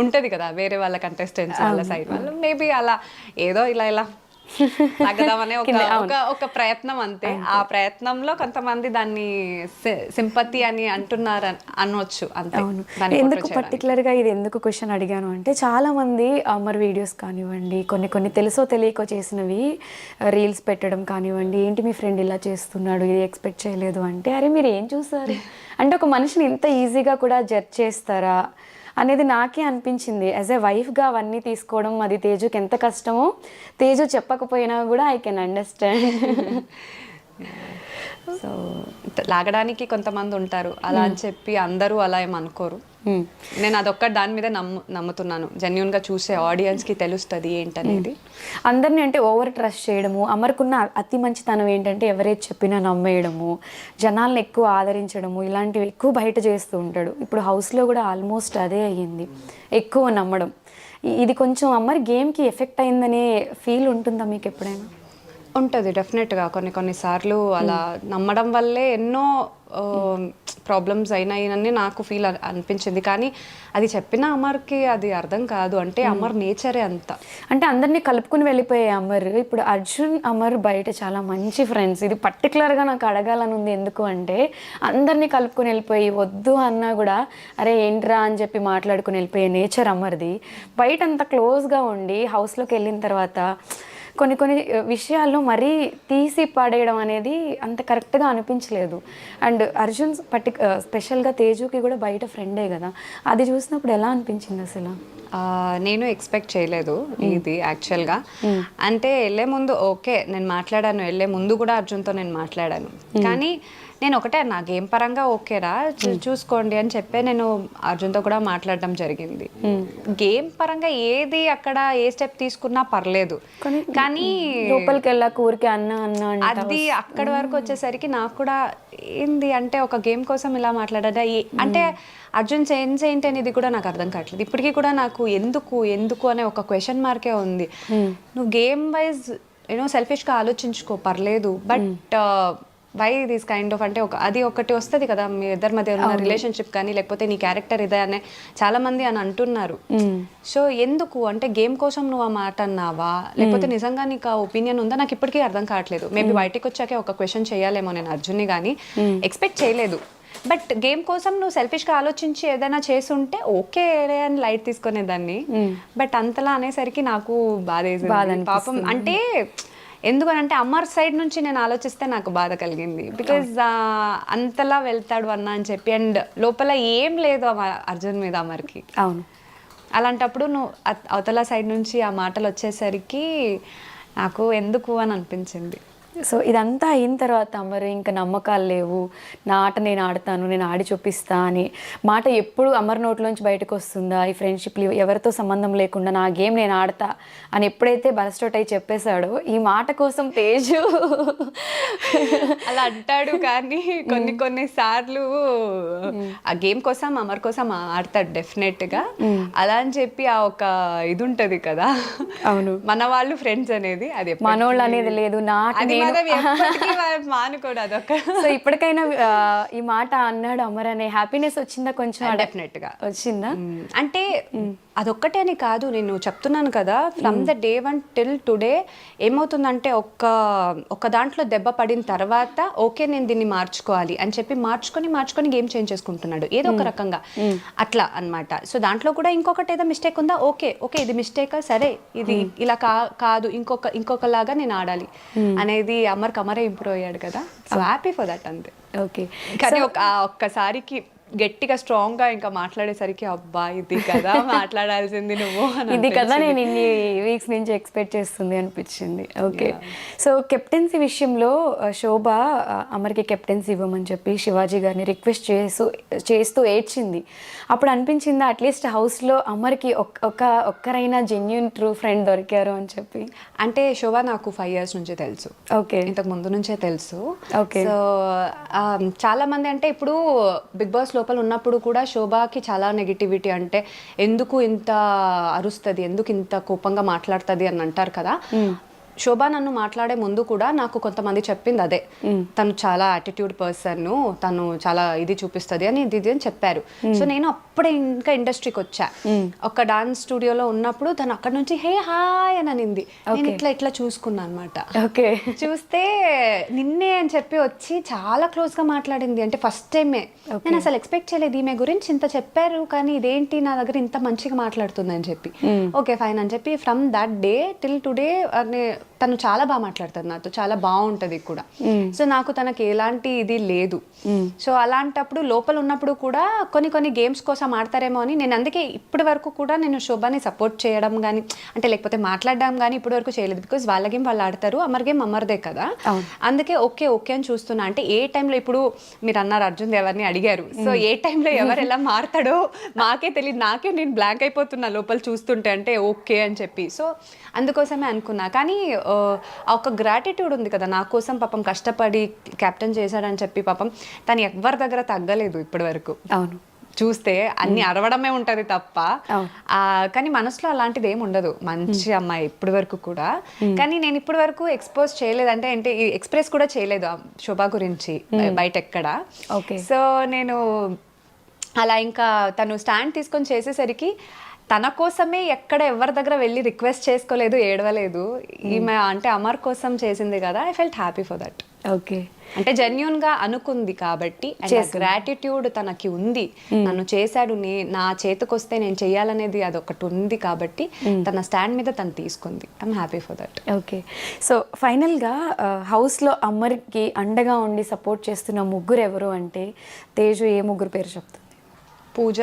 ఉంటది కదా, వేరే వాళ్ళ కంటెస్టెంట్స్ వాళ్ళ సైడ్ వాళ్ళు. మేబీ అలా ఏదో ఇలా తగ్గదామనే ఒక ప్రయత్నం అంతే. ఆ ప్రయత్నంలో కొంతమంది దాన్ని సింపతి అని అంటున్నారు అనొచ్చు అంతే. ఎందుకు పర్టికులర్ గా ఇది ఎందుకు క్వశ్చన్ అడిగాను అంటే, చాలా మంది అమర్ వీడియోస్ కానివ్వండి, కొన్ని తెలుసో తెలియకో చేసినవి రీల్స్ పెట్టడం కానివ్వండి, ఏంటి మీ ఫ్రెండ్ ఇలా చేస్తున్నాడు, ఇది ఎక్స్పెక్ట్ చేయలేదు అంటే, అరే మీరు ఏం చూసారు అంటే ఒక మనిషిని ఇంత ఈజీగా కూడా జడ్జ్ చేస్తారా అనేది నాకే అనిపించింది. యాజ్ ఏ వైఫ్గా అవన్నీ తీసుకోవడం అది తేజుకి ఎంత కష్టమో, తేజు చెప్పకపోయినా కూడా ఐ కెన్ అండర్స్టాండ్. సో లాగడానికి కొంతమంది ఉంటారు అలా అని చెప్పి అందరూ అలా ఏమనుకోరు. నేను అదొక్కటి దాని మీద నమ్ముతున్నాను. జెన్యున్గా చూసే ఆడియన్స్కి తెలుస్తుంది ఏంటనేది. అందరినీ అంటే ఓవర్ ట్రస్ట్ చేయడము, అమర్కున్న అతి మంచితనం ఏంటంటే ఎవరైతే చెప్పినా నమ్మేయడము, జనాల్ని ఎక్కువ ఆదరించడము, ఇలాంటివి ఎక్కువ బయట చేస్తూ ఉంటాడు. ఇప్పుడు హౌస్లో కూడా ఆల్మోస్ట్ అదే అయ్యింది, ఎక్కువ నమ్మడం. ఇది కొంచెం అమర్ గేమ్కి ఎఫెక్ట్ అయిందనే ఫీల్ ఉంటుందా మీకు ఎప్పుడైనా? ఉంటుంది డెఫినెట్గా. కొన్నిసార్లు అలా నమ్మడం వల్లే ఎన్నో ప్రాబ్లమ్స్ అయినాయని నాకు ఫీల్ అనిపించింది. కానీ అది చెప్పిన అమర్కి అది అర్థం కాదు. అంటే అమర్ నేచరే అంత. అంటే అందరినీ కలుపుకుని వెళ్ళిపోయే అమర్, ఇప్పుడు అర్జున్ అమర్ బయట చాలా మంచి ఫ్రెండ్స్. ఇది పర్టికులర్గా నాకు అడగాలని ఉంది. ఎందుకు అంటే అందరినీ కలుపుకుని వెళ్ళిపోయి వద్దు అన్నా కూడా అరే ఏంట్రా అని చెప్పి మాట్లాడుకుని వెళ్ళిపోయే నేచర్ అమర్ది. బయట అంత క్లోజ్గా ఉండి హౌస్లోకి వెళ్ళిన తర్వాత కొన్ని విషయాల్లో మరీ తీసి పడేయడం అనేది అంత కరెక్ట్గా అనిపించలేదు. అండ్ అర్జున్ స్పెషల్గా తేజుకి కూడా బయట ఫ్రెండే కదా, అది చూసినప్పుడు ఎలా అనిపించింది అసలు? నేను ఎక్స్పెక్ట్ చేయలేదు ఇది యాక్చువల్గా. అంటే వెళ్ళే ముందు ఓకే నేను మాట్లాడాను, వెళ్ళే ముందు కూడా అర్జున్తో నేను మాట్లాడాను. కానీ నేను ఒకటే నా గేమ్ పరంగా ఓకేరా చూసుకోండి అని చెప్పే నేను అర్జున్తో కూడా మాట్లాడడం జరిగింది. గేమ్ పరంగా ఏది అక్కడ ఏ స్టెప్ తీసుకున్నా పర్లేదు, కానీ కానీ లోపలికి వెళ్ళాక ఊరికే అన్న అన్న అంటే అది అక్కడి వరకు వచ్చేసరికి నాకు కూడా ఏంది అంటే ఒక గేమ్ కోసం ఇలా మాట్లాడారా అంటే అర్జున్ సెన్స్ ఏంటి అనేది కూడా నాకు అర్థం కావట్లేదు ఇప్పటికీ కూడా నాకు ఎందుకు అనే ఒక క్వశ్చన్ మార్కే ఉంది నువ్వు గేమ్ వైజ్ సెల్ఫిష్గా ఆలోచించుకో పర్లేదు but why this kind of అంటే అది ఒకటి వస్తుంది కదా మీ ఇద్దరి మధ్య ఉన్న రిలేషన్షిప్ కానీ లేకపోతే నీ క్యారెక్టర్ ఇదే అనే చాలా మంది అని అంటున్నారు సో ఎందుకు అంటే గేమ్ కోసం నువ్వు ఆ మాట అన్నావా లేకపోతే నిజంగా నీకు ఆ ఒపీనియన్ ఉందా నాకు ఇప్పటికీ అర్థం కావట్లేదు మేబీ బయటికి వచ్చాకే ఒక క్వశ్చన్ చేయాలేమో నేను అర్జున్ని కానీ ఎక్స్పెక్ట్ చేయలేదు బట్ గేమ్ కోసం నువ్వు సెల్ఫిష్గా ఆలోచించి ఏదైనా చేసుంటే ఓకే అని లైట్ తీసుకునేదాన్ని బట్ అంతలా అనేసరికి నాకు బాధ పాపం అంటే ఎందుకనంటే అమర్ సైడ్ నుంచి నేను ఆలోచిస్తే నాకు బాధ కలిగింది బికాజ్ అంతలా వెళ్తాడు అన్న అని చెప్పి అండ్ లోపల ఏం లేదు అర్జున్ మీద అమర్కి అవును అలాంటప్పుడు నువ్వు అవతల సైడ్ నుంచి ఆ మాటలు వచ్చేసరికి నాకు ఎందుకు అని అనిపించింది సో ఇదంతా అయిన తర్వాత అమర్ ఇంకా నమ్మకాలు లేవు నా ఆట నేను ఆడతాను నేను ఆడి చూపిస్తా అని మాట ఎప్పుడు అమర్ నోట్లోంచి బయటకు వస్తుందా ఈ ఫ్రెండ్షిప్లు ఎవరితో సంబంధం లేకుండా నా గేమ్ నేను ఆడతా అని ఎప్పుడైతే బరస్టోట్ అయి చెప్పేశాడో ఈ మాట కోసం తేజు అలా అంటాడు కానీ కొన్ని సార్లు ఆ గేమ్ కోసం అమర్ కోసం ఆడతాడు డెఫినెట్గా అలా అని చెప్పి ఆ ఒక ఇది ఉంటది కదా అవును మన వాళ్ళు ఫ్రెండ్స్ అనేది అది మనోళ్ళు అనేది లేదు నా ఆట మానుకోడు అదొక సో ఇప్పటికైనా ఈ మాట అన్నాడు అమర్ అనే హ్యాపీనెస్ వచ్చిందా కొంచెం డెఫినెట్ గా వచ్చిందా అంటే అదొక్కటే అని కాదు నేను చెప్తున్నాను కదా from the day 1 till today ఏమవుతుందంటే ఒక్క దాంట్లో దెబ్బ పడిన తర్వాత ఓకే నేను దీన్ని మార్చుకోవాలి అని చెప్పి మార్చుకొని గేమ్ చేంజ్ చేసుకుంటున్నాడు ఏదో ఒక రకంగా అట్లా అన్నమాట సో దాంట్లో కూడా ఇంకొకటి ఏదో మిస్టేక్ ఉందా ఓకే ఇది మిస్టేక్ సరే ఇది ఇలా కాదు ఇంకొకలాగా నేను ఆడాలి అనేది అమరే ఇంప్రూవ్ అయ్యాడు కదా సో హ్యాపీ ఫర్ దట్ అంతే ఓకే కానీ ఒక్కసారికి గట్టిగా స్ట్రాంగ్ గా ఇంకా మాట్లాడేసరికి అబ్బా ఇది కదా మాట్లాడాల్సింది నువ్వు ఇది కదా నేను ఇన్ని వీక్స్ నుంచి ఎక్స్పెక్ట్ చేస్తుంది అనిపించింది ఓకే సో కెప్టెన్సీ విషయంలో శోభ అమర్కి కెప్టెన్సీ ఇవ్వమని చెప్పి శివాజీ గారిని రిక్వెస్ట్ చేస్తూ ఏడ్చింది అప్పుడు అనిపించింది అట్లీస్ట్ హౌస్లో అమర్కి ఒక్కరైనా జెన్యూన్ ట్రూ ఫ్రెండ్ దొరికారు అని చెప్పి అంటే శోభ నాకు 5 years నుంచి తెలుసు ఓకే ఇంతకు ముందు నుంచే తెలుసు ఓకే సో చాలా మంది అంటే ఇప్పుడు బిగ్ బాస్ లోపల ఉన్నప్పుడు కూడా శోభకి చాలా నెగిటివిటీ అంటే ఎందుకు ఇంత అరుస్తుంది ఎందుకు ఇంత కోపంగా మాట్లాడుతుంది అని అంటారు కదా శోభ నన్ను మాట్లాడే ముందు కూడా నాకు కొంతమంది చెప్పింది అదే తను చాలా యాటిట్యూడ్ పర్సన్ తను చాలా ఇది చూపిస్తుంది అని ఇది అని చెప్పారు సో నేను అప్పుడే ఇంకా ఇండస్ట్రీకి వచ్చా ఒక డాన్స్ స్టూడియోలో ఉన్నప్పుడు తను అక్కడ నుంచి హే హాయ్ అని అనింది నేను ఇట్లా చూసుకున్నా అనమాట ఓకే చూస్తే నిన్నే అని చెప్పి వచ్చి చాలా క్లోజ్ గా మాట్లాడింది అంటే ఫస్ట్ టైమే నేను అసలు ఎక్స్పెక్ట్ చేయలేదు ఈమె గురించి ఇంత చెప్పారు కానీ ఇదేంటి నా దగ్గర ఇంత మంచిగా మాట్లాడుతుంది అని చెప్పి ఓకే ఫైన్ అని చెప్పి from that day till today తను చాలా బాగా మాట్లాడుతుంది నాతో చాలా బాగుంటది కూడా సో నాకు తనకి ఎలాంటి ఇది లేదు సో అలాంటప్పుడు లోపల ఉన్నప్పుడు కూడా కొన్ని గేమ్స్ కోసం ఆడతారేమో అని నేను అందుకే ఇప్పటి వరకు కూడా నేను శోభని సపోర్ట్ చేయడం కానీ అంటే లేకపోతే మాట్లాడడం కానీ ఇప్పటి వరకు చేయలేదు బికాజ్ వాళ్ళ గేమ్ వాళ్ళు ఆడతారు అమర్ గేమ్ అమర్దే కదా అందుకే ఓకే అని చూస్తున్నా అంటే ఏ టైంలో ఇప్పుడు మీరు అన్నారు అర్జున్ ఎవరిని అడిగారు సో ఏ టైంలో ఎవరు ఎలా మారుతాడో మాకే తెలియదు నేను బ్లాంక్ అయిపోతున్నా లోపల చూస్తుంటే అంటే ఓకే అని చెప్పి సో అందుకోసమే అనుకున్నా కానీ ఒక గ్రాటిట్యూడ్ ఉంది కదా నా కోసం పాపం కష్టపడి కెప్టెన్ చేశాడని చెప్పి పాపం తను ఎవరి దగ్గర తగ్గలేదు ఇప్పటి వరకు అవును చూస్తే అన్ని అరవడమే ఉంటది తప్ప కానీ మనసులో అలాంటిది ఏమి ఉండదు మంచి అమ్మాయి ఇప్పటి వరకు కూడా కానీ నేను ఇప్పటి వరకు ఎక్స్పోజ్ చేయలేదు అంటే ఎక్స్ప్రెస్ కూడా చేయలేదు శోభ గురించి బయట ఎక్కడ సో నేను అలా ఇంకా తను స్టాండ్ తీసుకొని చేసేసరికి తన కోసమే ఎక్కడ ఎవరి దగ్గర వెళ్ళి రిక్వెస్ట్ చేసుకోలేదు ఏడవలేదు ఈమె అంటే అమర్ కోసం చేసింది కదా I felt happy for that okay అంటే జెన్యూన్ గా అనుకుంది కాబట్టి గ్రాటిట్యూడ్ తనకి ఉంది నన్ను చేశాడు నా చేతికొస్తే నేను చెయ్యాలనేది అదొకటి ఉంది కాబట్టి తన స్టాండ్ మీద తను తీసుకుంది I'm happy for that okay so ఫైనల్గా హౌస్లో అమర్కి అండగా ఉండి సపోర్ట్ చేస్తున్న ముగ్గురు ఎవరు అంటే తేజు ఏ ముగ్గురు పేరు చెప్తుంది పూజ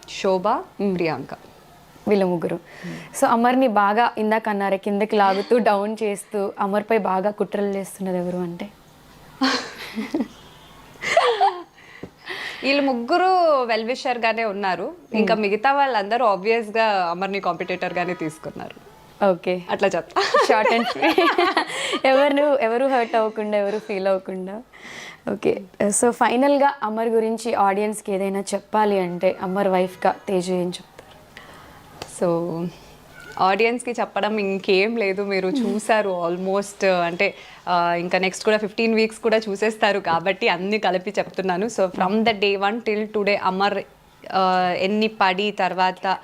శోభ ప్రియాంక వీళ్ళ ముగ్గురు సో అమర్ని బాగా ఇందాక అన్నారే కిందకి లాగుతూ డౌన్ చేస్తూ అమర్పై బాగా కుట్రలు చేస్తున్నది ఎవరు అంటే వీళ్ళు ముగ్గురు వెల్ విషర్ గానే ఉన్నారు ఇంకా మిగతా వాళ్ళందరూ ఆబ్వియస్ గా అమర్ని కాంపిటేటర్ గానే తీసుకున్నారు ఓకే, అట్లా చెప్తా. షార్ట్ అండ్ ఎవరు హర్ట్ అవ్వకుండా, ఎవరు ఫీల్ అవ్వకుండా. ఓకే, సో ఫైనల్గా అమర్ గురించి ఆడియన్స్కి ఏదైనా చెప్పాలి అంటే అమర్ వైఫ్గా తేజు ఏం చెప్తారు? సో ఆడియన్స్కి చెప్పడం ఇంకేం లేదు, మీరు చూసారు ఆల్మోస్ట్. అంటే ఇంకా నెక్స్ట్ కూడా 15 weeks కూడా చూసేస్తారు కాబట్టి అన్ని కలిపి చెప్తున్నాను. So from the day 1 till today Amar ఎన్ని పడి తర్వాత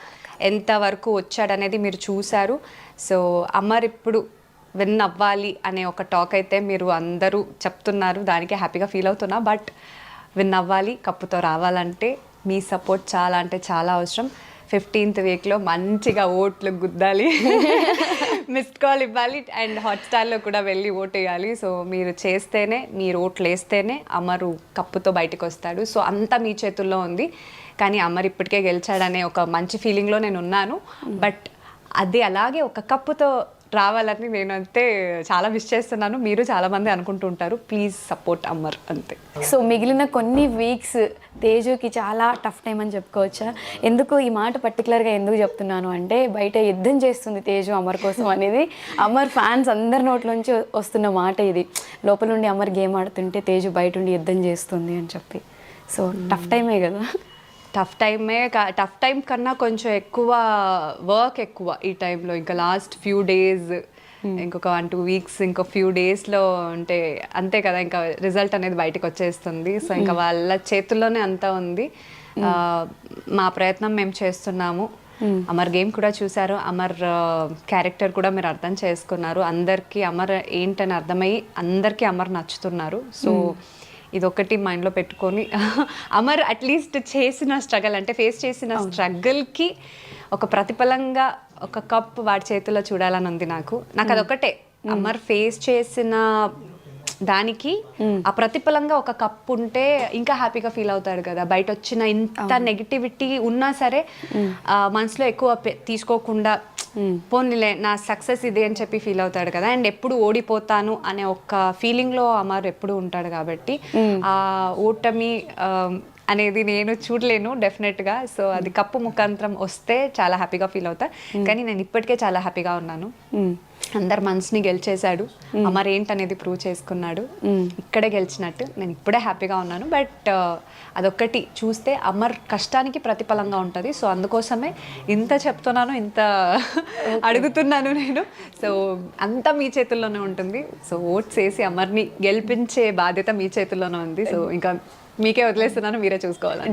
ఎంతవరకు వచ్చాడనేది మీరు చూశారు. సో అమర్ ఇప్పుడు విన్ అవ్వాలి అనే ఒక టాక్ అయితే మీరు అందరూ చెప్తున్నారు, దానికి హ్యాపీగా ఫీల్ అవుతున్నా. బట్ విన్ అవ్వాలి, కప్పుతో రావాలంటే మీ సపోర్ట్ చాలా అంటే చాలా అవసరం. 15th weekలో మంచిగా ఓట్లు గుద్దాలి, మిస్డ్ కాల్ ఇవ్వాలి, అండ్ హాట్స్టార్లో కూడా వెళ్ళి ఓటు వేయాలి. సో మీరు చేస్తేనే, మీరు ఓట్లు వేస్తేనే అమరు కప్పుతో బయటకు వస్తాడు. సో అంతా మీ చేతుల్లో ఉంది. కానీ అమర్ ఇప్పటికే గెలిచాడనే ఒక మంచి ఫీలింగ్లో నేను ఉన్నాను. బట్ అది అలాగే ఒక కప్పుతో రావాలని నేనంతే చాలా విష్ చేస్తున్నాను. మీరు చాలామంది అనుకుంటుంటారు, ప్లీజ్ సపోర్ట్ అమర్ అంతే. సో మిగిలిన కొన్ని వీక్స్ తేజుకి చాలా టఫ్ టైం అని చెప్పుకోవచ్చా? ఎందుకు ఈ మాట పర్టికులర్గా ఎందుకు చెప్తున్నాను అంటే, బయట యుద్ధం చేస్తుంది తేజు అమర్ కోసం అనేది అమర్ ఫ్యాన్స్ అందరి నోట్లోంచి వస్తున్న మాట ఇది. లోపల నుండి అమర్ గేమ్ ఆడుతుంటే తేజు బయట ఉండి యుద్ధం చేస్తుంది అని చెప్పి. సో టఫ్ టైమే కదా? టఫ్ టైం కన్నా కొంచెం ఎక్కువ వర్క్ ఎక్కువ ఈ టైంలో. ఇంకా లాస్ట్ ఫ్యూ డేస్, ఇంకొక 1-2 weeks, ఇంకో ఫ్యూ డేస్లో అంటే అంతే కదా, ఇంకా రిజల్ట్ అనేది బయటకు వచ్చేస్తుంది. సో ఇంకా వాళ్ళ చేతుల్లోనే అంతా ఉంది. మా ప్రయత్నం మేము చేస్తున్నాము. అమర్ గేమ్ కూడా చూసారు, అమర్ క్యారెక్టర్ కూడా మీరు అర్థం చేసుకున్నారు. అందరికీ అమర్ ఏంటని అర్థమయ్యి అందరికీ అమర్ నచ్చుతున్నారు. సో ఇదొకటి మైండ్లో పెట్టుకొని అమర్ అట్లీస్ట్ చేసిన స్ట్రగల్, అంటే ఫేస్ చేసిన స్ట్రగుల్కి ఒక ప్రతిఫలంగా ఒక కప్ వాడి చేతుల్లో చూడాలని ఉంది నాకు. అదొకటే, అమర్ ఫేస్ చేసిన దానికి ఆ ప్రతిఫలంగా ఒక కప్ ఉంటే ఇంకా హ్యాపీగా ఫీల్ అవుతాడు కదా. బయట వచ్చిన ఇంత నెగిటివిటీ ఉన్నా సరే మనసులో ఎక్కువ తీసుకోకుండా పోనీలే నా సక్సెస్ ఇది అని చెప్పి ఫీల్ అవుతాడు కదా. అండ్ ఎప్పుడు ఓడిపోతాను అనే ఒక ఫీలింగ్లో అమర్ ఎప్పుడు ఉంటాడు కాబట్టి ఆ ఓటమి అనేది నేను చూడలేను డెఫినెట్గా. సో అది కప్పు ముఖాంతరం వస్తే చాలా హ్యాపీగా ఫీల్ అవుతా. కానీ నేను ఇప్పటికే చాలా హ్యాపీగా ఉన్నాను. అందరు మనసుని గెలిచేశాడు, అమర్ ఏంటనేది ప్రూవ్ చేసుకున్నాడు. ఇక్కడే గెలిచినట్టు నేను ఇప్పుడే హ్యాపీగా ఉన్నాను. బట్ అదొక్కటి చూస్తే అమర్ కష్టానికి ప్రతిఫలంగా ఉంటుంది. సో అందుకోసమే ఇంత చెప్తున్నాను, ఇంత అడుగుతున్నాను నేను. సో అంతా మీ చేతుల్లోనే ఉంటుంది. సో ఓట్స్ వేసి అమర్ని గెలిపించే బాధ్యత మీ చేతుల్లోనే ఉంది. సో ఇంకా మీకే వదిలేస్తున్నాను, మీరే చూసుకోవాలి.